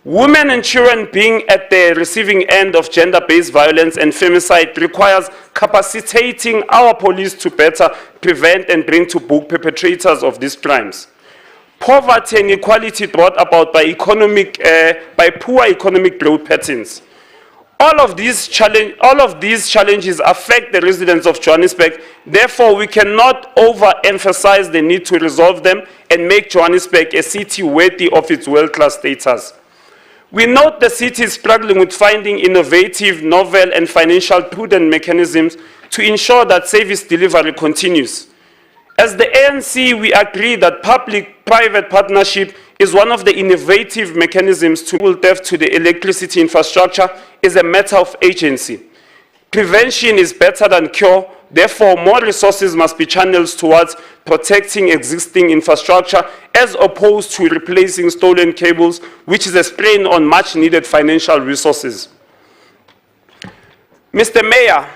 Women and children being at the receiving end of gender-based violence and femicide requires capacitating our police to better prevent and bring to book perpetrators of these crimes. Poverty and inequality brought about by poor economic growth patterns. All of these challenges affect the residents of Johannesburg. Therefore, we cannot overemphasize the need to resolve them and make Johannesburg a city worthy of its world-class status. We note the city is struggling with finding innovative, novel, and financial prudent mechanisms to ensure that service delivery continues. As the ANC, we agree that public-private partnership is one of the innovative mechanisms to pull theft to the electricity infrastructure is a matter of agency. Prevention is better than cure. Therefore, more resources must be channeled towards protecting existing infrastructure as opposed to replacing stolen cables, which is a strain on much-needed financial resources. Mr. Mayor,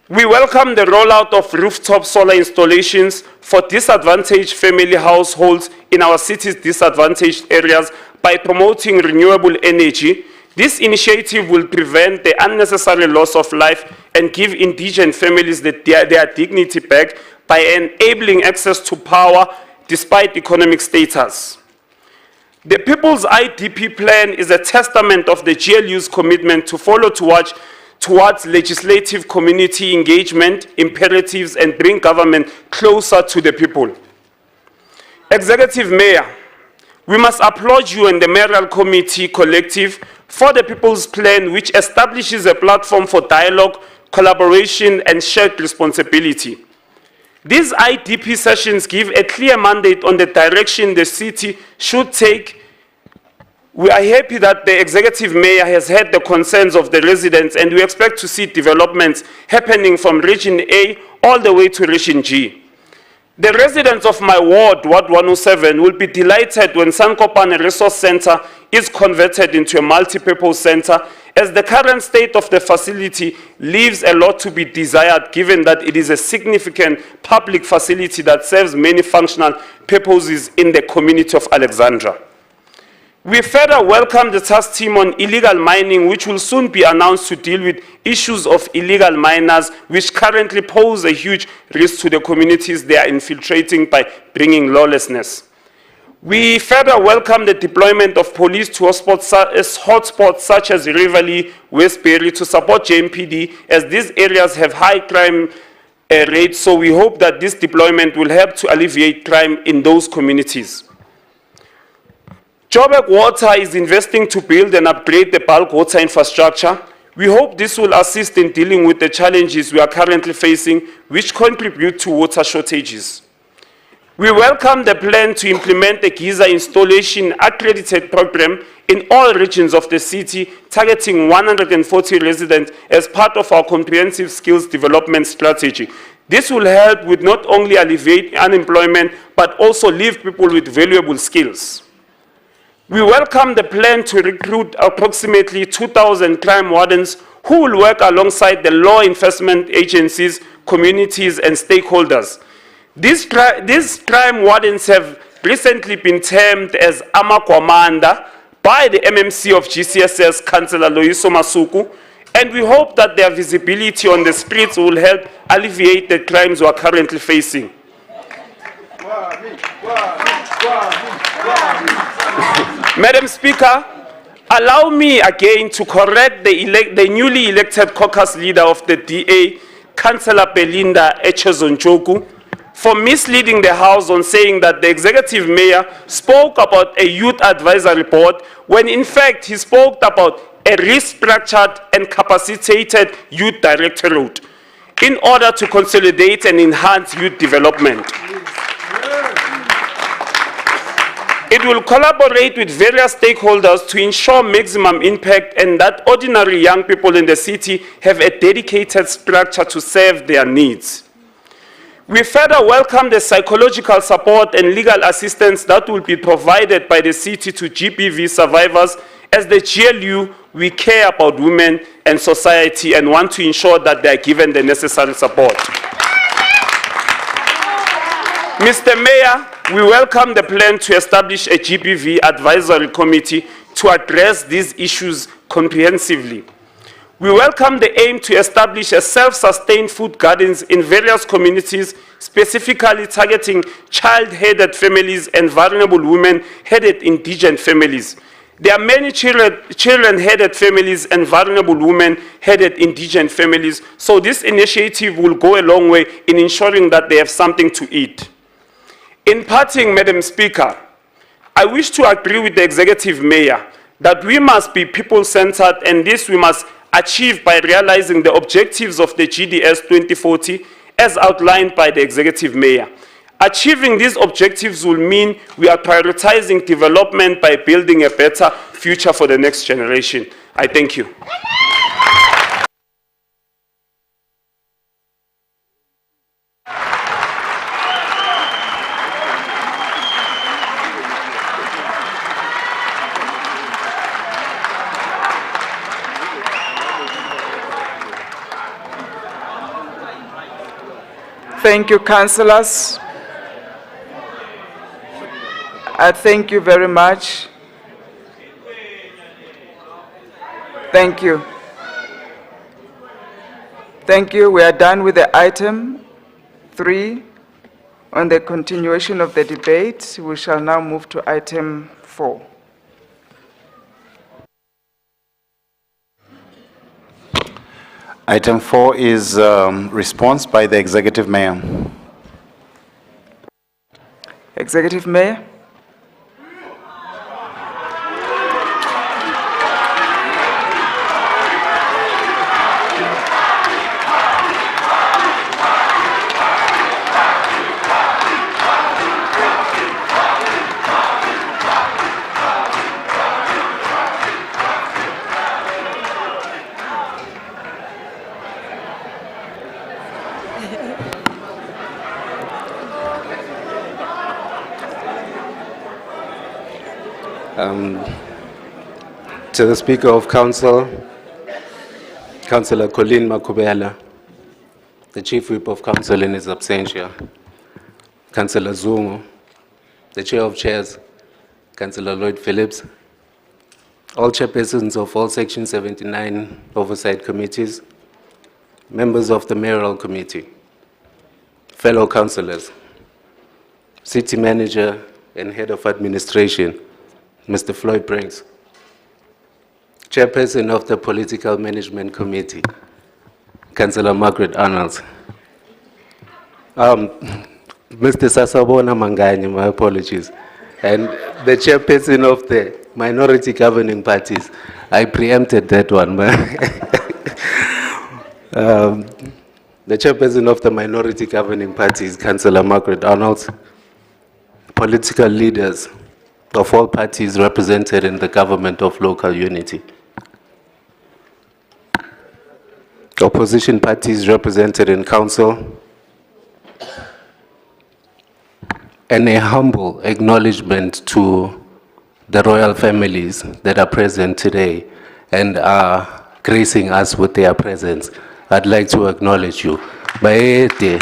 we welcome the rollout of rooftop solar installations for disadvantaged family households in our city's disadvantaged areas by promoting renewable energy. This initiative will prevent the unnecessary loss of life and give indigent families their dignity back by enabling access to power despite economic status. The People's IDP Plan is a testament of the GLU's commitment to follow towards legislative community engagement imperatives and bring government closer to the people. Executive Mayor, we must applaud you and the Mayoral Committee Collective for the People's Plan, which establishes a platform for dialogue, collaboration, and shared responsibility. These IDP sessions give a clear mandate on the direction the city should take. We are happy that the Executive Mayor has heard the concerns of the residents, and we expect to see developments happening from Region A all the way to Region G. The residents of my ward, Ward 107, will be delighted when Sankopane Resource Center is converted into a multi-purpose center, as the current state of the facility leaves a lot to be desired, given that it is a significant public facility that serves many functional purposes in the community of Alexandra. We further welcome the task team on illegal mining, which will soon be announced to deal with issues of illegal miners, which currently pose a huge risk to the communities they are infiltrating by bringing lawlessness. We further welcome the deployment of police to hotspots such as Riverlea, Westbury, to support JMPD, as these areas have high crime rates, so we hope that this deployment will help to alleviate crime in those communities. Joburg Water is investing to build and upgrade the bulk water infrastructure. We hope this will assist in dealing with the challenges we are currently facing, which contribute to water shortages. We welcome the plan to implement a geyser installation accredited program in all regions of the city, targeting 140 residents as part of our comprehensive skills development strategy. This will help with not only alleviate unemployment, but also leave people with valuable skills. We welcome the plan to recruit approximately 2,000 crime wardens who will work alongside the law enforcement agencies, communities, and stakeholders. These crime wardens have recently been termed as Amakwamanda by the MMC of GCSS, Councillor Loyiso Masuku, and we hope that their visibility on the streets will help alleviate the crimes we are currently facing. Madam Speaker, allow me again to correct the newly elected caucus leader of the DA, Councillor Belinda Echezonjoku, for misleading the House on saying that the Executive Mayor spoke about a youth advisory board, when in fact he spoke about a restructured and capacitated youth directorate in order to consolidate and enhance youth development. It will collaborate with various stakeholders to ensure maximum impact and that ordinary young people in the city have a dedicated structure to serve their needs. We further welcome the psychological support and legal assistance that will be provided by the city to GBV survivors. As the GLU, we care about women and society and want to ensure that they are given the necessary support. Mr. Mayor, we welcome the plan to establish a GBV advisory committee to address these issues comprehensively. We welcome the aim to establish a self-sustained food gardens in various communities, specifically targeting child-headed families and vulnerable women-headed indigent families. There are many children-headed families and vulnerable women-headed indigent families, so this initiative will go a long way in ensuring that they have something to eat. In parting, Madam Speaker, I wish to agree with the Executive Mayor that we must be people-centered, and this we must achieve by realizing the objectives of the GDS 2040 as outlined by the Executive Mayor. Achieving these objectives will mean we are prioritizing development by building a better future for the next generation. I thank you. Thank you, councillors. I thank you very much. Thank you. Thank you. We are done with the item 3 on the continuation of the debate. We shall now move to item 4. Item 4 is response by the Executive Mayor. Executive Mayor. To the Speaker of Council, Councillor Colleen Makubela, the Chief Whip of Council in his absentia, Councillor Zungu, the Chair of Chairs, Councillor Lloyd Phillips, all chairpersons of all Section 79 oversight committees, members of the Mayoral Committee, fellow councillors, City Manager and Head of Administration, Mr. Floyd Briggs, Chairperson of the Political Management Committee, Councillor Margaret Arnold, Mr. Sasabona Mangani, my apologies, and the Chairperson of the Minority Governing Parties. I preempted that one. The Chairperson of the Minority Governing Parties, Councillor Margaret Arnold, political leaders of all parties represented in the government of local unity, opposition parties represented in council, and a humble acknowledgement to the royal families that are present today and are gracing us with their presence. I'd like to acknowledge you. Baete.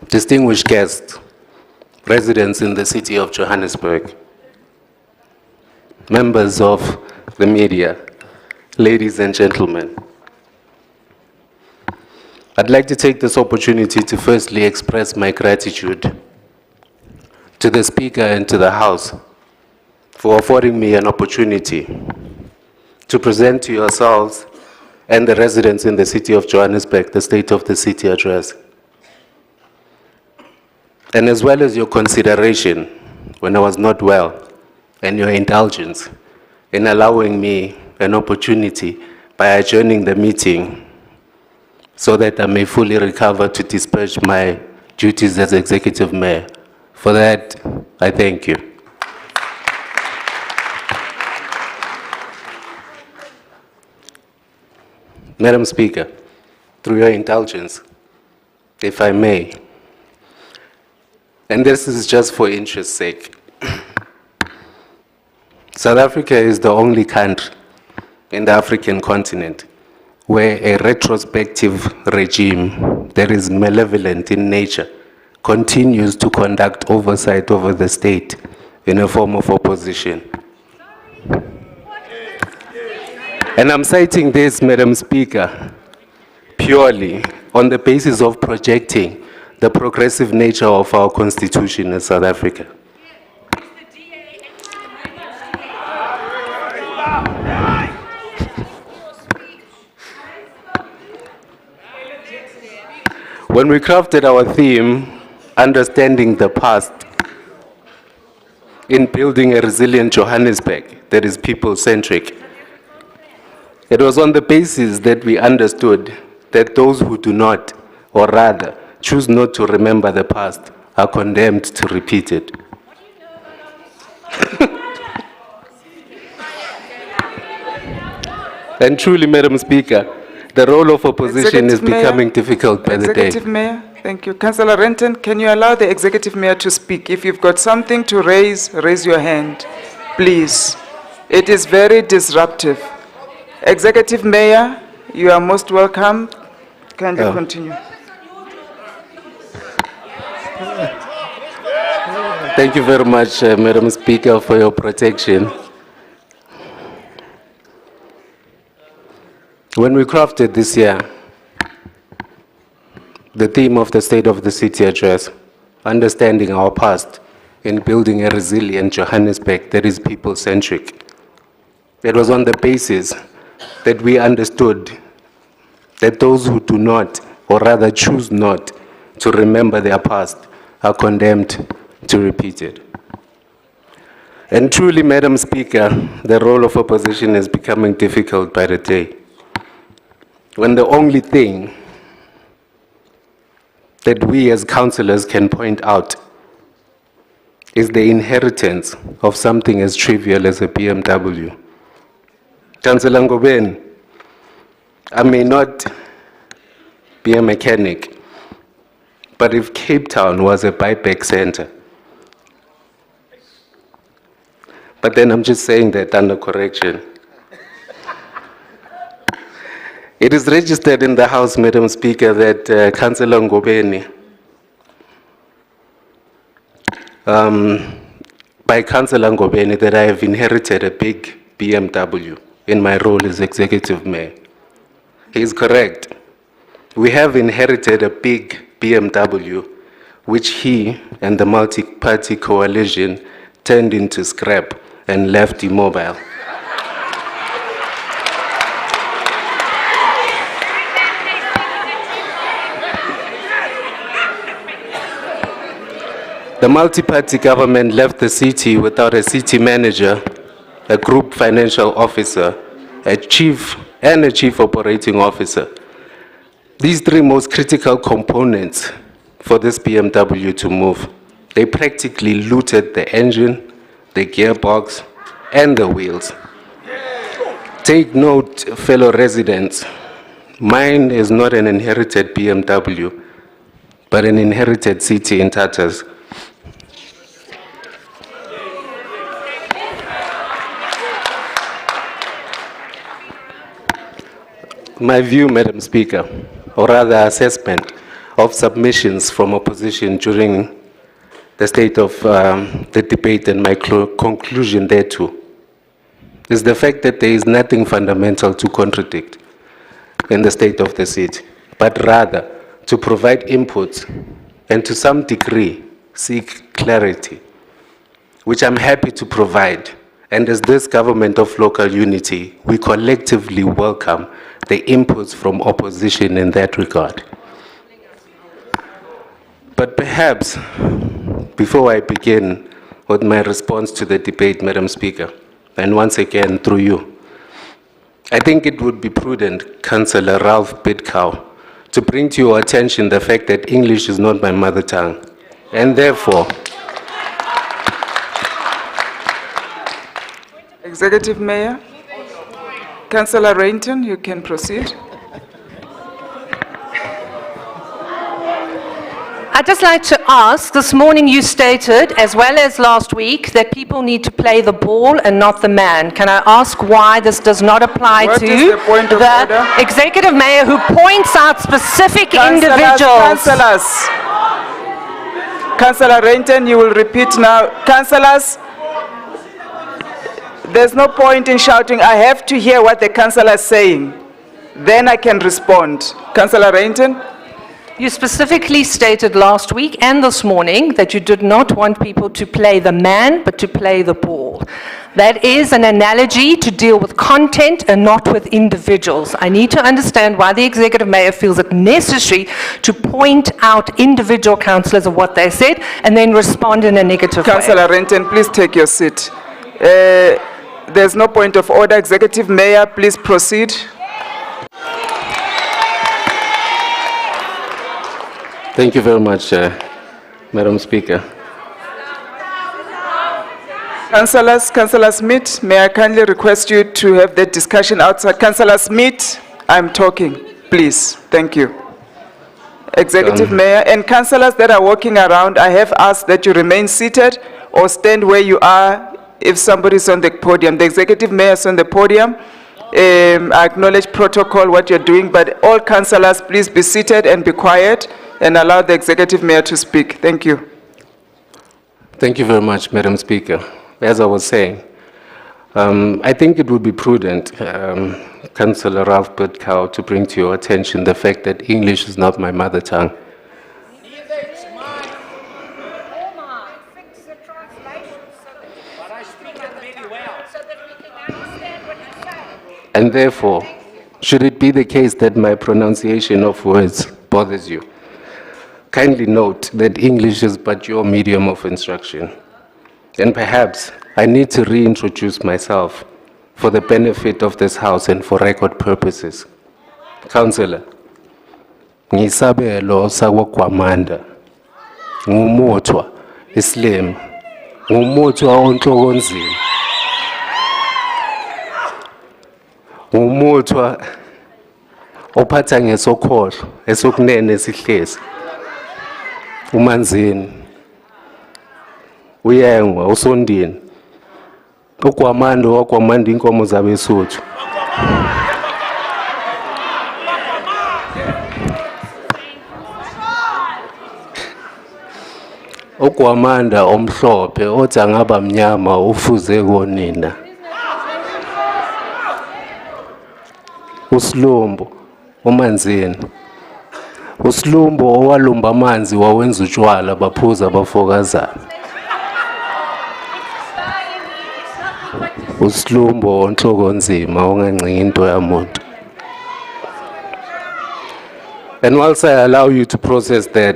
Distinguished guests, residents in the city of Johannesburg, members of the media, ladies and gentlemen, I'd like to take this opportunity to firstly express my gratitude to the Speaker and to the House for affording me an opportunity to present to yourselves and the residents in the city of Johannesburg the State of the City Address, and as well as your consideration when I was not well and your indulgence in allowing me an opportunity by adjourning the meeting so that I may fully recover to discharge my duties as Executive Mayor. For that, I thank you. Madam Speaker, through your indulgence, if I may, and this is just for interest's sake, South Africa is the only country in the African continent where a retrospective regime that is malevolent in nature continues to conduct oversight over the state in a form of opposition. And I'm citing this, Madam Speaker, purely on the basis of projecting the progressive nature of our constitution in South Africa. When we crafted our theme, Understanding the Past, in building a resilient Johannesburg that is people-centric, it was on the basis that we understood that those who do not, or rather, choose not to remember the past are condemned to repeat it. And truly, Madam Speaker, the role of opposition is becoming difficult by the day. Executive Mayor, thank you. Councillor Renton, can you allow the Executive Mayor to speak? If you've got something to raise, raise your hand, please. It is very disruptive. Executive Mayor, you are most welcome. Can you continue? Thank you very much, Madam Speaker, for your protection. When we crafted this year, the theme of the State of the City address, understanding our past in building a resilient Johannesburg that is people-centric. It was on the basis that we understood that those who do not, or rather choose not, to remember their past are condemned to repeat it. And truly, Madam Speaker, the role of opposition is becoming difficult by the day, when the only thing that we as councillors can point out is the inheritance of something as trivial as a BMW. Councillor Ngobeni, I may not be a mechanic, but if Cape Town was a buyback center, but then I'm just saying that under correction. It is registered in the House, Madam Speaker, that Councillor Ngobeni, by Councillor Ngobeni, that I have inherited a big BMW in my role as Executive Mayor. He is correct. We have inherited a big BMW, which he and the multi-party coalition turned into scrap and left immobile. The multi-party government left the city without a city manager, a group financial officer, a chief operating officer. These three most critical components for this BMW to move, they practically looted the engine, the gearbox, and the wheels. Take note, fellow residents, mine is not an inherited BMW, but an inherited city in tatters. My view, Madam Speaker, or rather assessment of submissions from opposition during the state of the debate and my conclusion thereto, is the fact that there is nothing fundamental to contradict in the state of the city, but rather to provide input and to some degree seek clarity, which I'm happy to provide. And as this government of local unity, we collectively welcome the inputs from opposition in that regard. But perhaps, before I begin with my response to the debate, Madam Speaker, and once again through you, I think it would be prudent, Councillor Ralph Bidcow, to bring to your attention the fact that English is not my mother tongue, and therefore, Executive Mayor. Councillor Rainton, you can proceed. I'd just like to ask, this morning you stated, as well as last week, that people need to play the ball and not the man. Can I ask why this does not apply What to is the point of order? Executive Mayor who points out specific individuals? Councillor Rainton, you will repeat now. Councillors, there's no point in shouting. I have to hear what the councillor is saying. Then I can respond. Councillor Rainton? You specifically stated last week and this morning that you did not want people to play the man, but to play the ball. That is an analogy to deal with content and not with individuals. I need to understand why the Executive Mayor feels it necessary to point out individual councillors of what they said and then respond in a negative way. Councillor Rainton, please take your seat. There's no point of order. Executive Mayor, please proceed. thank you very much, Madam Speaker. Councillor Smith, may I kindly request you to have that discussion outside. Councillor Smith, I'm talking, please. Thank you. Executive Mayor, and councillors that are walking around, I have asked that you remain seated or stand where you are if somebody is on the podium. The Executive Mayor is on the podium. I acknowledge protocol, what you're doing, but all councillors, please be seated and be quiet and allow the Executive Mayor to speak. Thank you. Thank you very much, Madam Speaker. As I was saying, I think it would be prudent, Councillor Ralph Butkow, to bring to your attention the fact that English is not my mother tongue. And therefore, should it be the case that my pronunciation of words bothers you, kindly note that English is but your medium of instruction. And perhaps I need to reintroduce myself for the benefit of this House and for record purposes. Councillor, ngisabelo sakwaGwamanda, ngumuthwa islim, ngumuthwa onhloko nzima, ngumuthwa ophatha ngesokhohlo esokunene sihlezi, umanzini, uyengwa, usondini, uGwamanda waGwamanda inkomo zabesuthu. uGwamanda omhlophe othi angaba mnyama ufuze konina. uSlumbo umanzini, uSlumbo owalumba amanzi wawenza utshwala baphuza bafokazana. uSlumbo onhloko nzima ongancengi into yamuntu. And whilst I allow you to process that,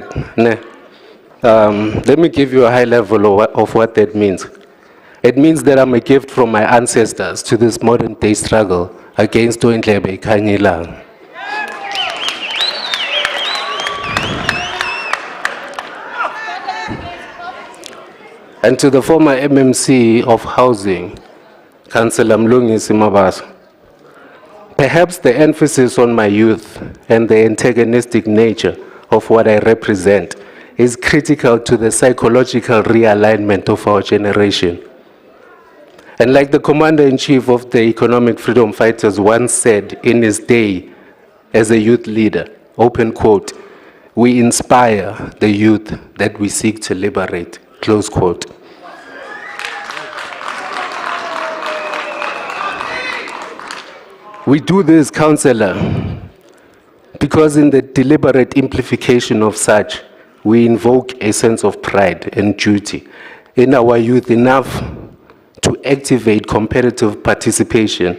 let me give you a high level of what that means. It means that I'm a gift from my ancestors to this modern day struggle against Ndlebe Khanyilang. And to the former MMC of Housing, Councillor Mlungisi Mabaso, perhaps the emphasis on my youth and the antagonistic nature of what I represent is critical to the psychological realignment of our generation. And like the Commander-in-Chief of the Economic Freedom Fighters once said in his day as a youth leader, open quote, "We inspire the youth that we seek to liberate," close quote. We do this, Councillor, because in the deliberate amplification of such, we invoke a sense of pride and duty in our youth enough to activate competitive participation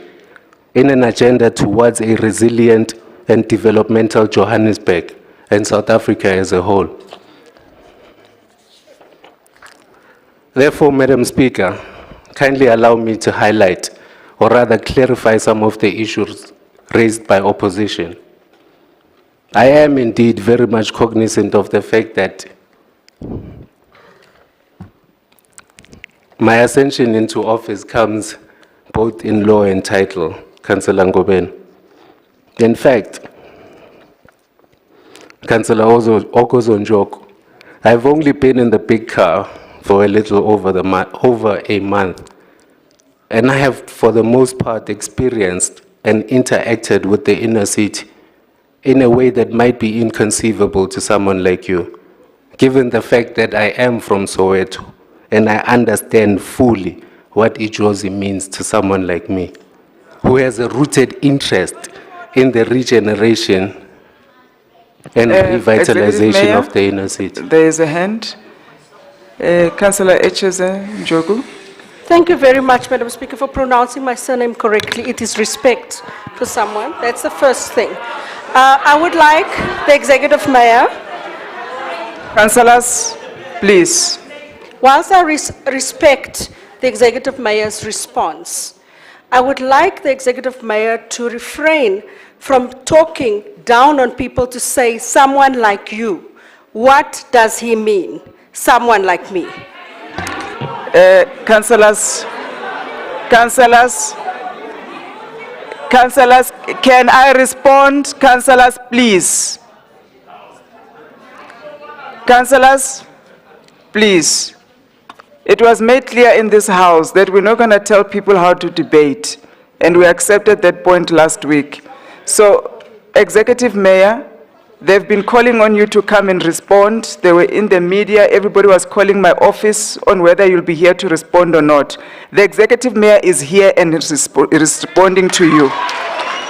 in an agenda towards a resilient and developmental Johannesburg and South Africa as a whole. Therefore, Madam Speaker, kindly allow me to highlight or rather clarify some of the issues raised by opposition. I am indeed very much cognizant of the fact that my ascension into office comes both in law and title, Councillor Ngoben. In fact, Councillor Okozonjoko, I've only been in the big car for a little over a month. And I have, for the most part, experienced and interacted with the inner city in a way that might be inconceivable to someone like you, given the fact that I am from Soweto and I understand fully what Ijozi means to someone like me, who has a rooted interest in the regeneration and revitalization of the inner city. There is a hand. Councillor Echeze Njogu. Thank you very much, Madam Speaker, for pronouncing my surname correctly. It is respect for someone. That's the first thing. I would like the Executive Mayor. Councillors, please. Whilst I respect the Executive Mayor's response, I would like the Executive Mayor to refrain from talking down on people to say, someone like you. What does he mean? Someone like me. Councillors, can I respond? Councillors, please. Councillors, please. It was made clear in this House that we're not going to tell people how to debate, and we accepted that point last week. So, Executive Mayor, They've been calling on you to come and respond. They were in the media. Everybody was calling my office on whether you'll be here to respond or not. The executive mayor is here and is responding to you.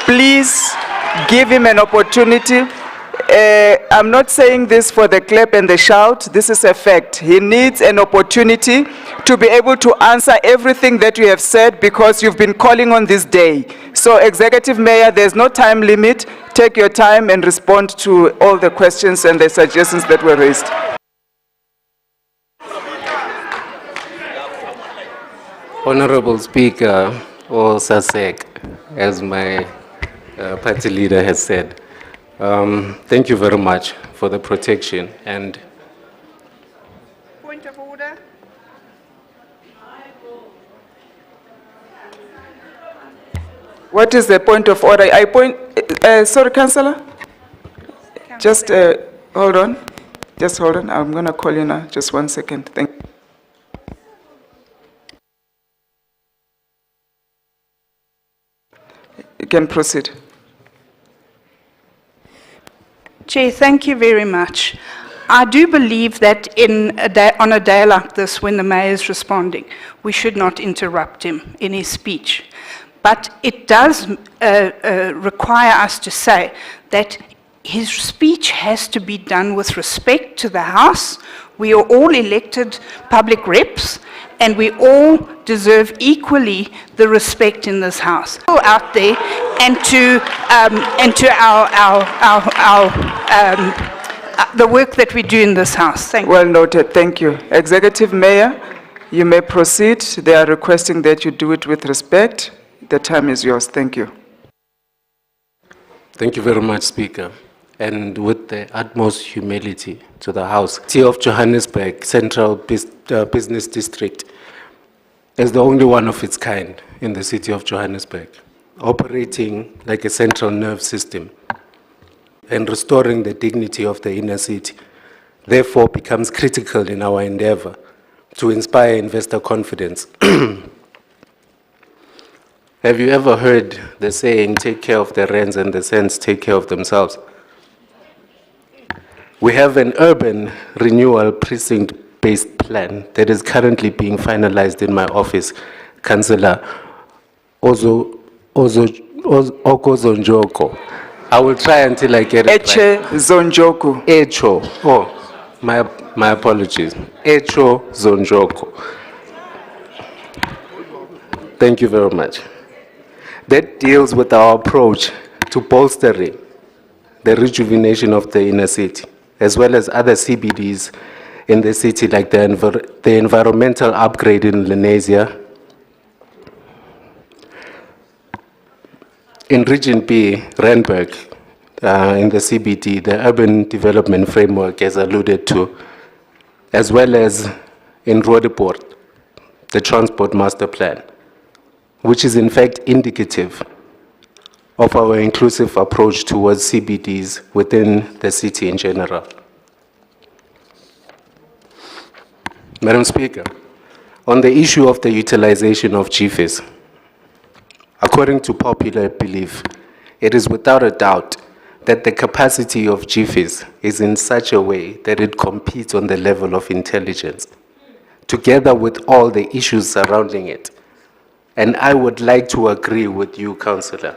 Please give him an opportunity. I'm not saying this for the clap and the shout. This is a fact. He needs an opportunity to be able to answer everything that you have said because you've been calling on this day. So, Executive Mayor, there's no time limit. Take your time and respond to all the questions and the suggestions that were raised. Honorable Speaker, or SASEC, as my party leader has said, thank you very much for the protection. And Point of order. What is the point of order? Sorry, Councillor. Just hold on. Just hold on. I'm going to call you now. Just 1 second. Thank you. You can proceed. Chair, thank you very much. I do believe that on a day like this, when the mayor is responding, we should not interrupt him in his speech. But it does require us to say that his speech has to be done with respect to the House. We are all elected public reps, and we all deserve equally the respect in this House. Go out there and to the work that we do in this House. Thank you. Well noted. Thank you. Executive Mayor, you may proceed. They are requesting that you do it with respect. The time is yours. Thank you. thank you very much, Speaker. And with the utmost humility to the House, City of Johannesburg Central Business District is the only one of its kind in the City of Johannesburg, operating like a central nerve system and restoring the dignity of the inner city, therefore becomes critical in our endeavor to inspire investor confidence. Have you ever heard the saying, take care of the rents and the cents take care of themselves? We have an urban renewal precinct-based plan that is currently being finalized in my office. Councillor Zonjoko. I will try until I get it Eche right. Zonjoko. Echo. Oh, my apologies. Echo Zonjoko. Thank you very much. That deals with our approach to bolstering the rejuvenation of the inner city, as well as other CBDs in the city, like the environmental upgrade in Lenasia. In Region B, Randburg, in the CBD, the urban development framework, as alluded to, as well as in Roodepoort, the transport master plan, which is in fact indicative of our inclusive approach towards CBDs within the city in general. Madam Speaker, on the issue of the utilization of GFIS, according to popular belief, it is without a doubt that the capacity of GFIS is in such a way that it competes on the level of intelligence, together with all the issues surrounding it. And I would like to agree with you, Councillor,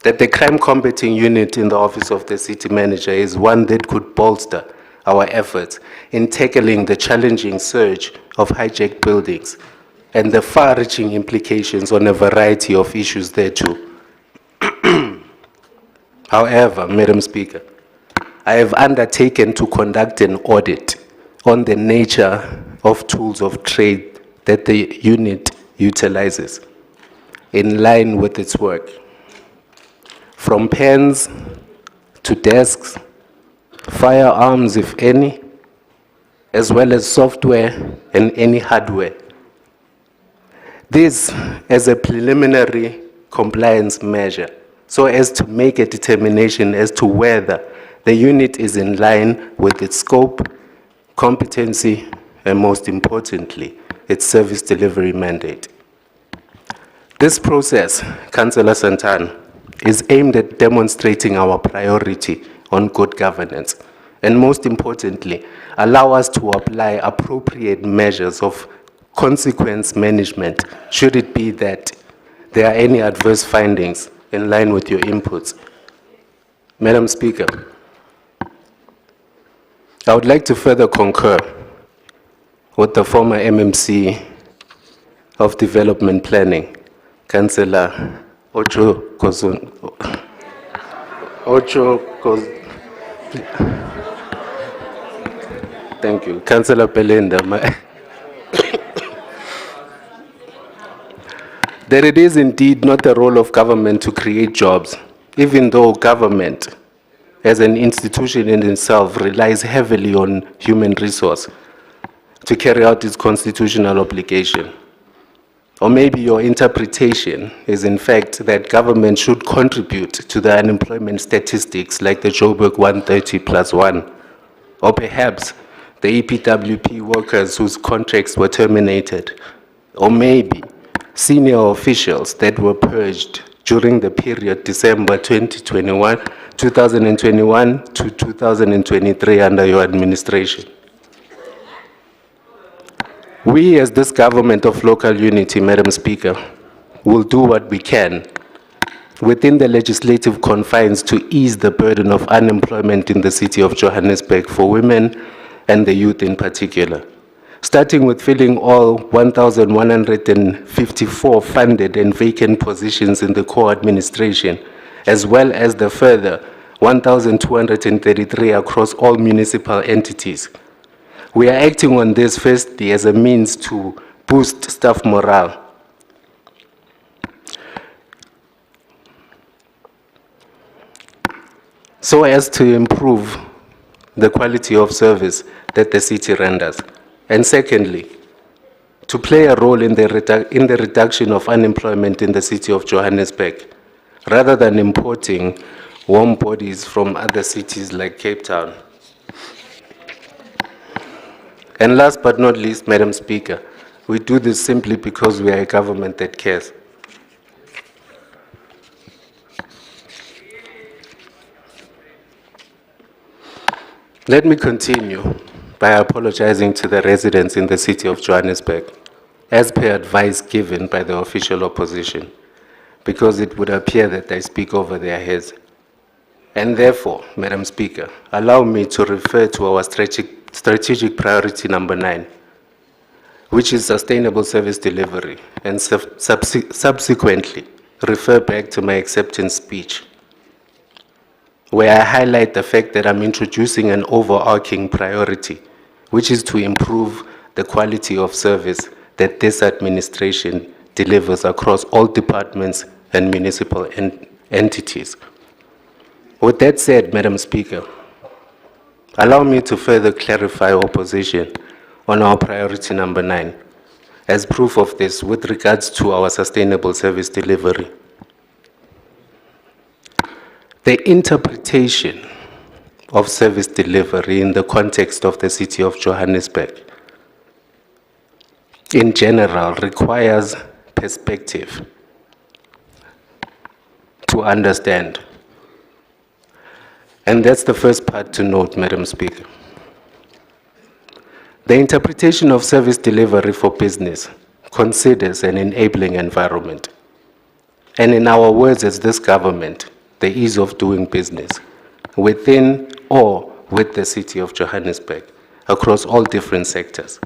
that the crime combating unit in the office of the city manager is one that could bolster our efforts in tackling the challenging surge of hijacked buildings and the far-reaching implications on a variety of issues there too. However, Madam Speaker, I have undertaken to conduct an audit on the nature of tools of trade that the unit utilizes in line with its work, from pens to desks, firearms, if any, as well as software and any hardware. This as a preliminary compliance measure, so as to make a determination as to whether the unit is in line with its scope, competency, and most importantly, its service delivery mandate. This process, Councillor Santana, is aimed at demonstrating our priority on good governance. And most importantly, allow us to apply appropriate measures of consequence management should it be that there are any adverse findings in line with your inputs. Madam Speaker, I would like to further concur with the former MMC of Development Planning, Councillor Ocho Kozun. Thank you. Councillor Belinda. That it is indeed not the role of government to create jobs, even though government, as an institution in itself, relies heavily on human resource to carry out its constitutional obligation. Or maybe your interpretation is in fact that government should contribute to the unemployment statistics like the Joburg 130+1, or perhaps the EPWP workers whose contracts were terminated, or maybe senior officials that were purged during the period December 2021 to 2023 under your administration. We, as this government of local unity, Madam Speaker, will do what we can within the legislative confines to ease the burden of unemployment in the city of Johannesburg for women and the youth in particular, starting with filling all 1,154 funded and vacant positions in the core administration, as well as the further 1,233 across all municipal entities. We are acting on this firstly as a means to boost staff morale. So as to improve the quality of service that the city renders. And secondly, to play a role in the reduction of unemployment in the city of Johannesburg, rather than importing warm bodies from other cities like Cape Town. And last but not least, Madam Speaker, we do this simply because we are a government that cares. Let me continue by apologizing to the residents in the city of Johannesburg, as per advice given by the official opposition, because it would appear that I speak over their heads. And therefore, Madam Speaker, allow me to refer to our strategic priority number 9, which is sustainable service delivery, and subsequently refer back to my acceptance speech, where I highlight the fact that I'm introducing an overarching priority, which is to improve the quality of service that this administration delivers across all departments and municipal entities. With that said, Madam Speaker, allow me to further clarify our position on our priority number 9, as proof of this with regards to our sustainable service delivery. The interpretation of service delivery in the context of the city of Johannesburg in general requires perspective to understand. And that's the first part to note, Madam Speaker. The interpretation of service delivery for business considers an enabling environment. And in our words as this government, the ease of doing business within or with the city of Johannesburg across all different sectors.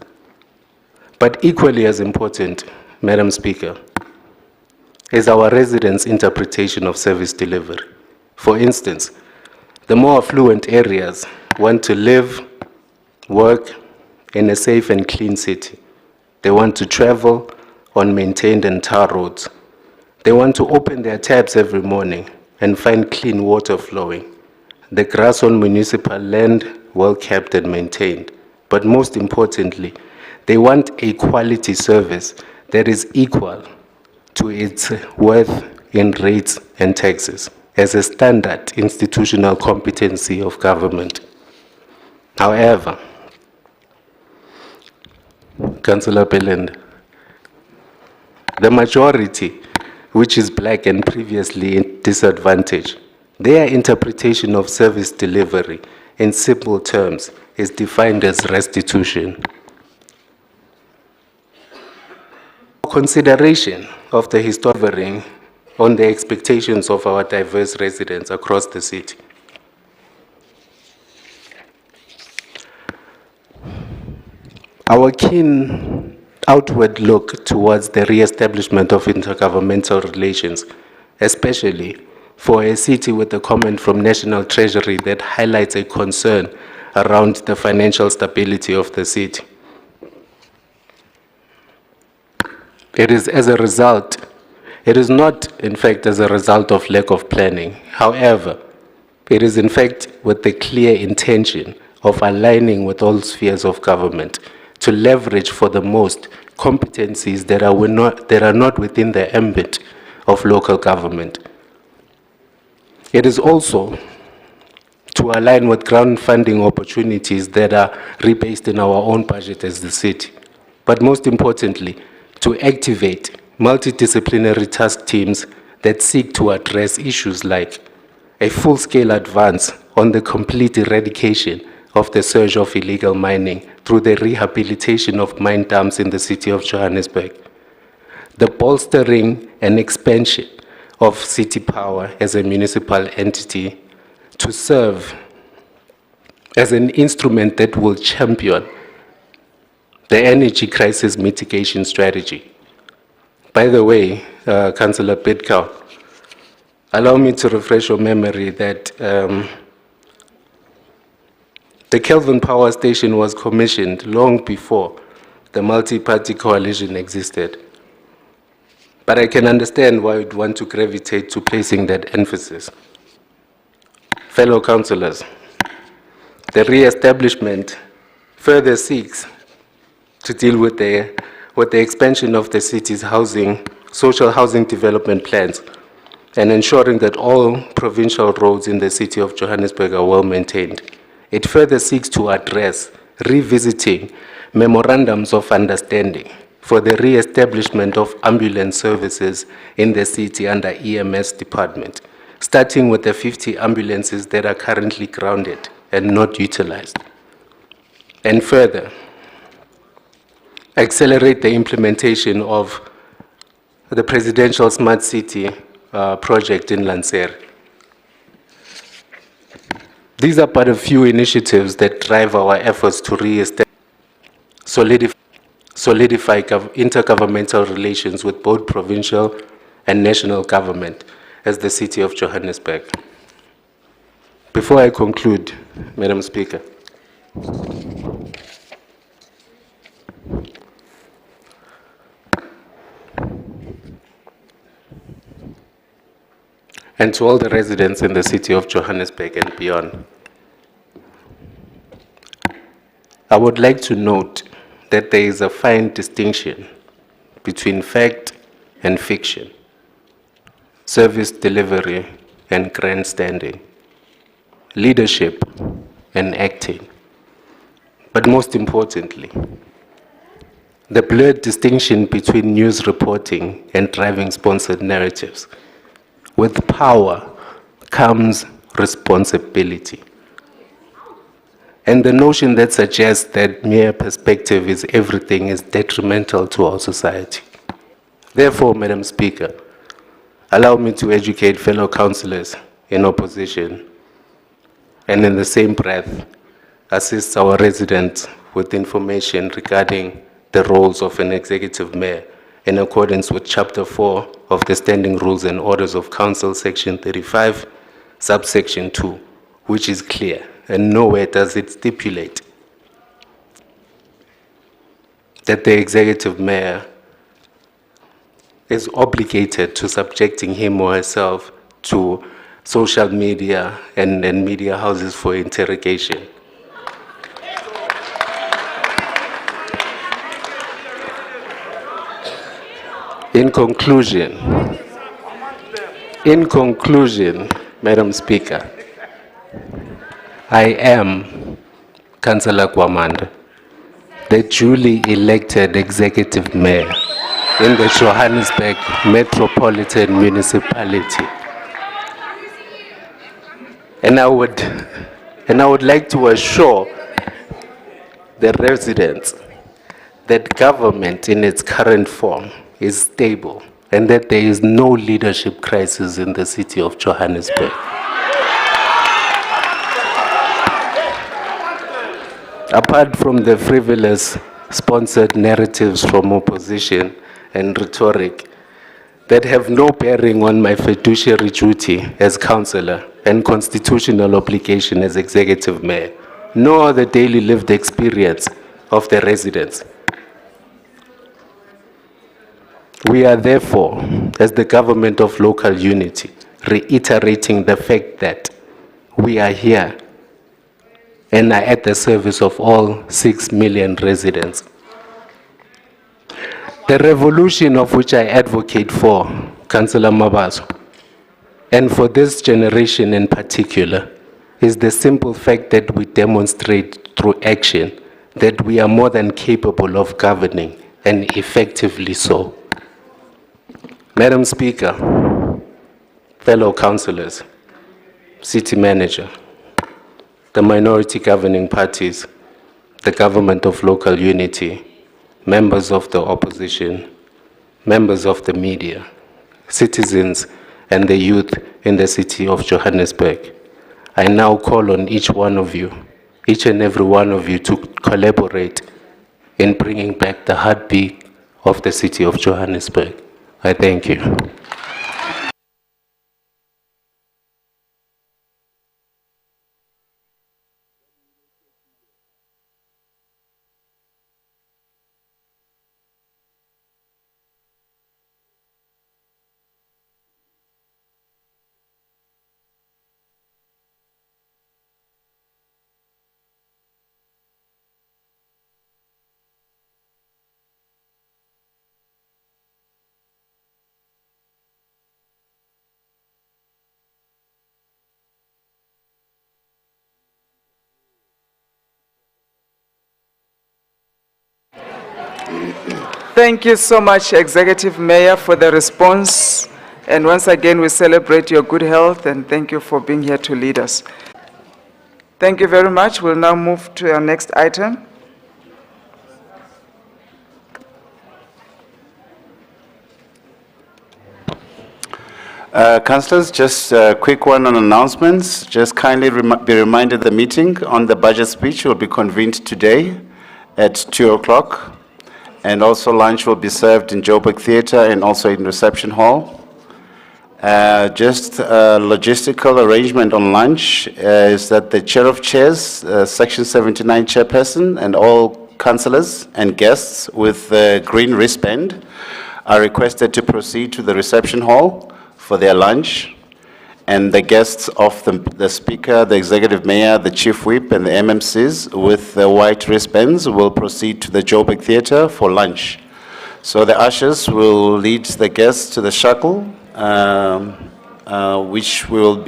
But equally as important, Madam Speaker, is our residents' interpretation of service delivery. For instance, the more affluent areas want to live, work in a safe and clean city. They want to travel on maintained and tar roads. They want to open their taps every morning and find clean water flowing. The grass on municipal land well kept and maintained. But most importantly, they want a quality service that is equal to its worth in rates and taxes as a standard institutional competency of government. However, Councillor Belinda, the majority, which is black and previously disadvantaged, Their interpretation of service delivery, in simple terms, is defined as restitution. Consideration of the historian on the expectations of our diverse residents across the city. Our keen outward look towards the re-establishment of intergovernmental relations, especially for a city with a comment from National Treasury that highlights a concern around the financial stability of the city. It is not, in fact, as a result of lack of planning. However, it is, in fact, with the clear intention of aligning with all spheres of government to leverage for the most competencies that are not within the ambit of local government. It is also to align with ground funding opportunities that are rebased in our own budget as the city. But most importantly, to activate multidisciplinary task teams that seek to address issues like a full-scale advance on the complete eradication of the surge of illegal mining through the rehabilitation of mine dumps in the city of Johannesburg, the bolstering and expansion of city power as a municipal entity to serve as an instrument that will champion the energy crisis mitigation strategy. By the way, Councillor Bidkow, allow me to refresh your memory that the Kelvin Power Station was commissioned long before the multi-party coalition existed. But I can understand why you'd want to gravitate to placing that emphasis. Fellow councillors, the re-establishment further seeks to deal with the expansion of the city's social housing development plans and ensuring that all provincial roads in the city of Johannesburg are well maintained. It further seeks to address revisiting memorandums of understanding for the re-establishment of ambulance services in the city under EMS department, starting with the 50 ambulances that are currently grounded and not utilized. And further, accelerate the implementation of the Presidential Smart City project in Lanseer. These are but a few initiatives that drive our efforts to solidify intergovernmental relations with both provincial and national government as the city of Johannesburg. Before I conclude, Madam Speaker, and to all the residents in the city of Johannesburg and beyond, I would like to note that there is a fine distinction between fact and fiction, service delivery and grandstanding, leadership and acting. But most importantly, the blurred distinction between news reporting and driving sponsored narratives. With power comes responsibility. And the notion that suggests that mere perspective is everything is detrimental to our society. Therefore, Madam Speaker, allow me to educate fellow councillors in opposition and in the same breath assist our residents with information regarding the roles of an executive mayor in accordance with Chapter 4 of the Standing Rules and Orders of Council, Section 35, subsection 2, which is clear, and nowhere does it stipulate that the executive mayor is obligated to subjecting him or herself to social media and media houses for interrogation. In conclusion, Madam Speaker, I am Councillor Kwamanda, the duly elected executive mayor in the Johannesburg Metropolitan Municipality. And I would like to assure the residents that government in its current form is stable and that there is no leadership crisis in the city of Johannesburg. Apart from the frivolous sponsored narratives from opposition and rhetoric that have no bearing on my fiduciary duty as councillor and constitutional obligation as executive mayor, nor the daily lived experience of the residents. We are therefore, as the government of local unity, reiterating the fact that we are here and are at the service of all 6 million residents. The revolution of which I advocate for, Councillor Mabaso, and for this generation in particular, is the simple fact that we demonstrate through action that we are more than capable of governing, and effectively so. Madam Speaker, fellow councillors, city manager, the minority governing parties, the government of local unity, members of the opposition, members of the media, citizens, and the youth in the city of Johannesburg. I now call on each one of you, each and every one of you, to collaborate in bringing back the heartbeat of the city of Johannesburg. I thank you. Thank you so much, Executive Mayor, for the response. And once again, we celebrate your good health and thank you for being here to lead us. Thank you very much. We'll now move to our next item. Councillors, just a quick one on announcements. Just kindly be reminded the meeting on the budget speech will be convened today at 2 o'clock. And also lunch will be served in Joburg Theatre and also in reception hall. Just a logistical arrangement on lunch is that the chair of chairs, section 79 chairperson, and all councillors and guests with the green wristband are requested to proceed to the reception hall for their lunch. And the guests of the speaker, the executive mayor, the chief whip, and the MMCs with the white wristbands will proceed to the Joburg Theatre for lunch. So the ushers will lead the guests to the shuttle, which will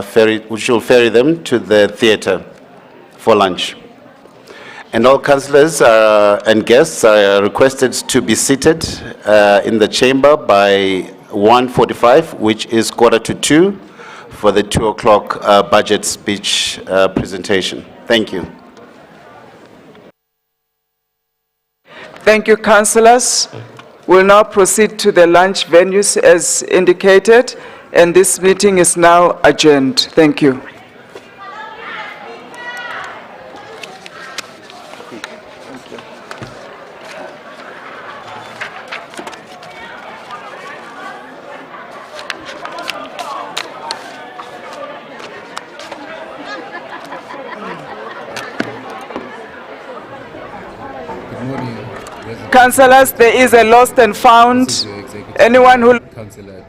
ferry them to the theatre for lunch. And all councillors and guests are requested to be seated in the chamber by 1:45, which is 1:45, for the 2 o'clock budget speech presentation. Thank you. Thank you, councillors. We'll now proceed to the lunch venues as indicated, and this meeting is now adjourned. Thank you. Councillors, there is a lost and found. Anyone who... Councillor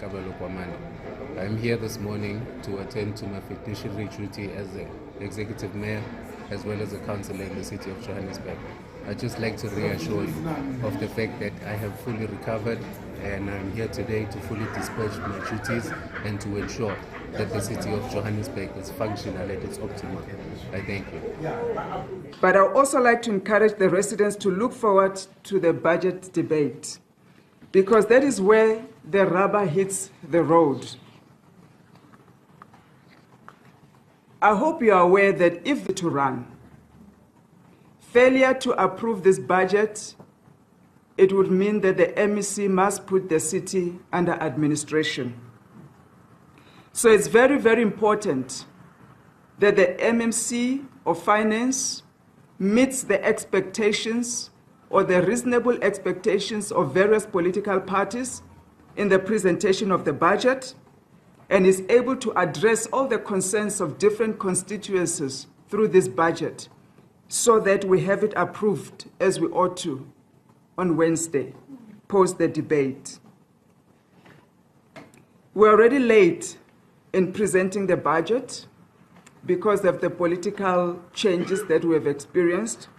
I'm here this morning to attend to my fiduciary duty as the executive mayor as well as a councillor in the city of Johannesburg. I'd just like to reassure you of the fact that I have fully recovered and I'm here today to fully dispatch my duties and to ensure that the city of Johannesburg is functional at its optimum. I thank you. But I would also like to encourage the residents to look forward to the budget debate, because that is where the rubber hits the road. I hope you are aware that if to run, failure to approve this budget, it would mean that the MEC must put the city under administration. So it's very, very important that the MMC of Finance meets the expectations or the reasonable expectations of various political parties in the presentation of the budget and is able to address all the concerns of different constituencies through this budget so that we have it approved as we ought to on Wednesday, post the debate. We're already late in presenting the budget because of the political changes that we have experienced.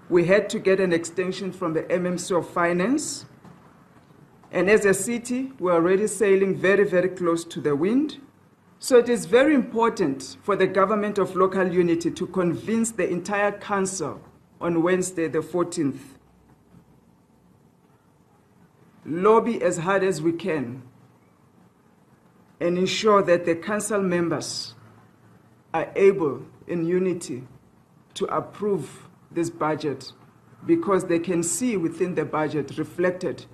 We had to get an extension from the MMC of Finance. And as a city, we're already sailing very, very close to the wind. So it is very important for the government of local unity to convince the entire council on Wednesday, the 14th. Lobby as hard as we can and ensure that the council members are able in unity to approve this budget because they can see within the budget reflected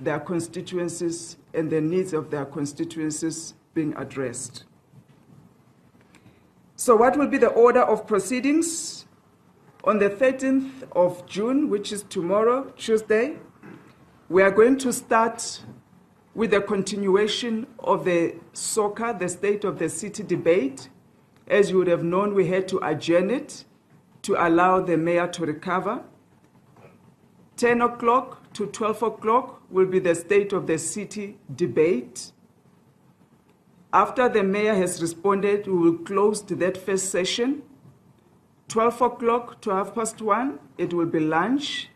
their constituencies and the needs of their constituencies being addressed. So what will be the order of proceedings? On the 13th of June, which is tomorrow, Tuesday, we are going to start with the continuation of the SOCA, the State of the City debate. As you would have known, we had to adjourn it to allow the mayor to recover. 10 o'clock to 12 o'clock will be the State of the City debate. After the mayor has responded, we will close that first session. 12 o'clock to 1:30, it will be lunch.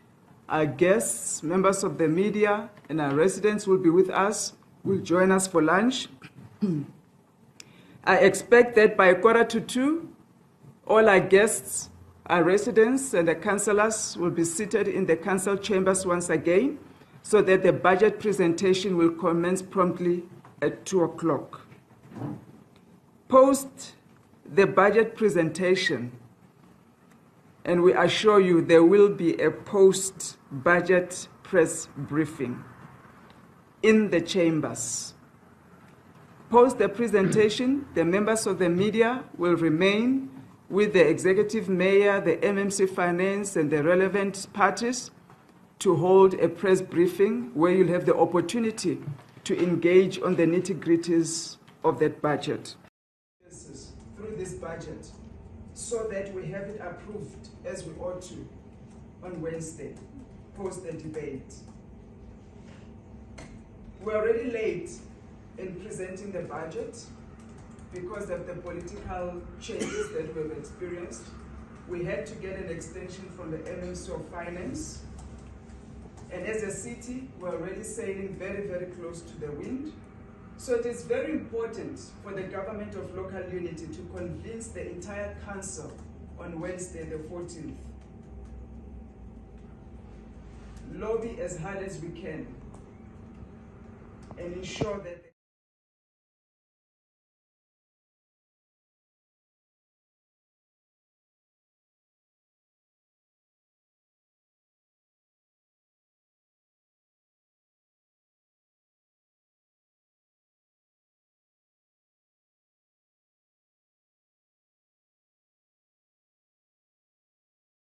Our guests, members of the media, and our residents will be with us, will join us for lunch. I expect that by 1:45, all our guests, our residents, and the councillors will be seated in the council chambers once again, so that the budget presentation will commence promptly at 2 o'clock. Post the budget presentation, and we assure you there will be a post-budget press briefing in the chambers. Post the presentation, the members of the media will remain with the executive mayor, the MMC Finance, and the relevant parties to hold a press briefing where you'll have the opportunity to engage on the nitty-gritties of that budget. Through this budget, so that we have it approved as we ought to on Wednesday, post the debate. We're already late in presenting the budget because of the political changes that we've experienced. We had to get an extension from the MMC of Finance. And as a city, we're already sailing very, very close to the wind. So it is very important for the government of local unity to convince the entire council on Wednesday, the 14th. Lobby as hard as we can and ensure that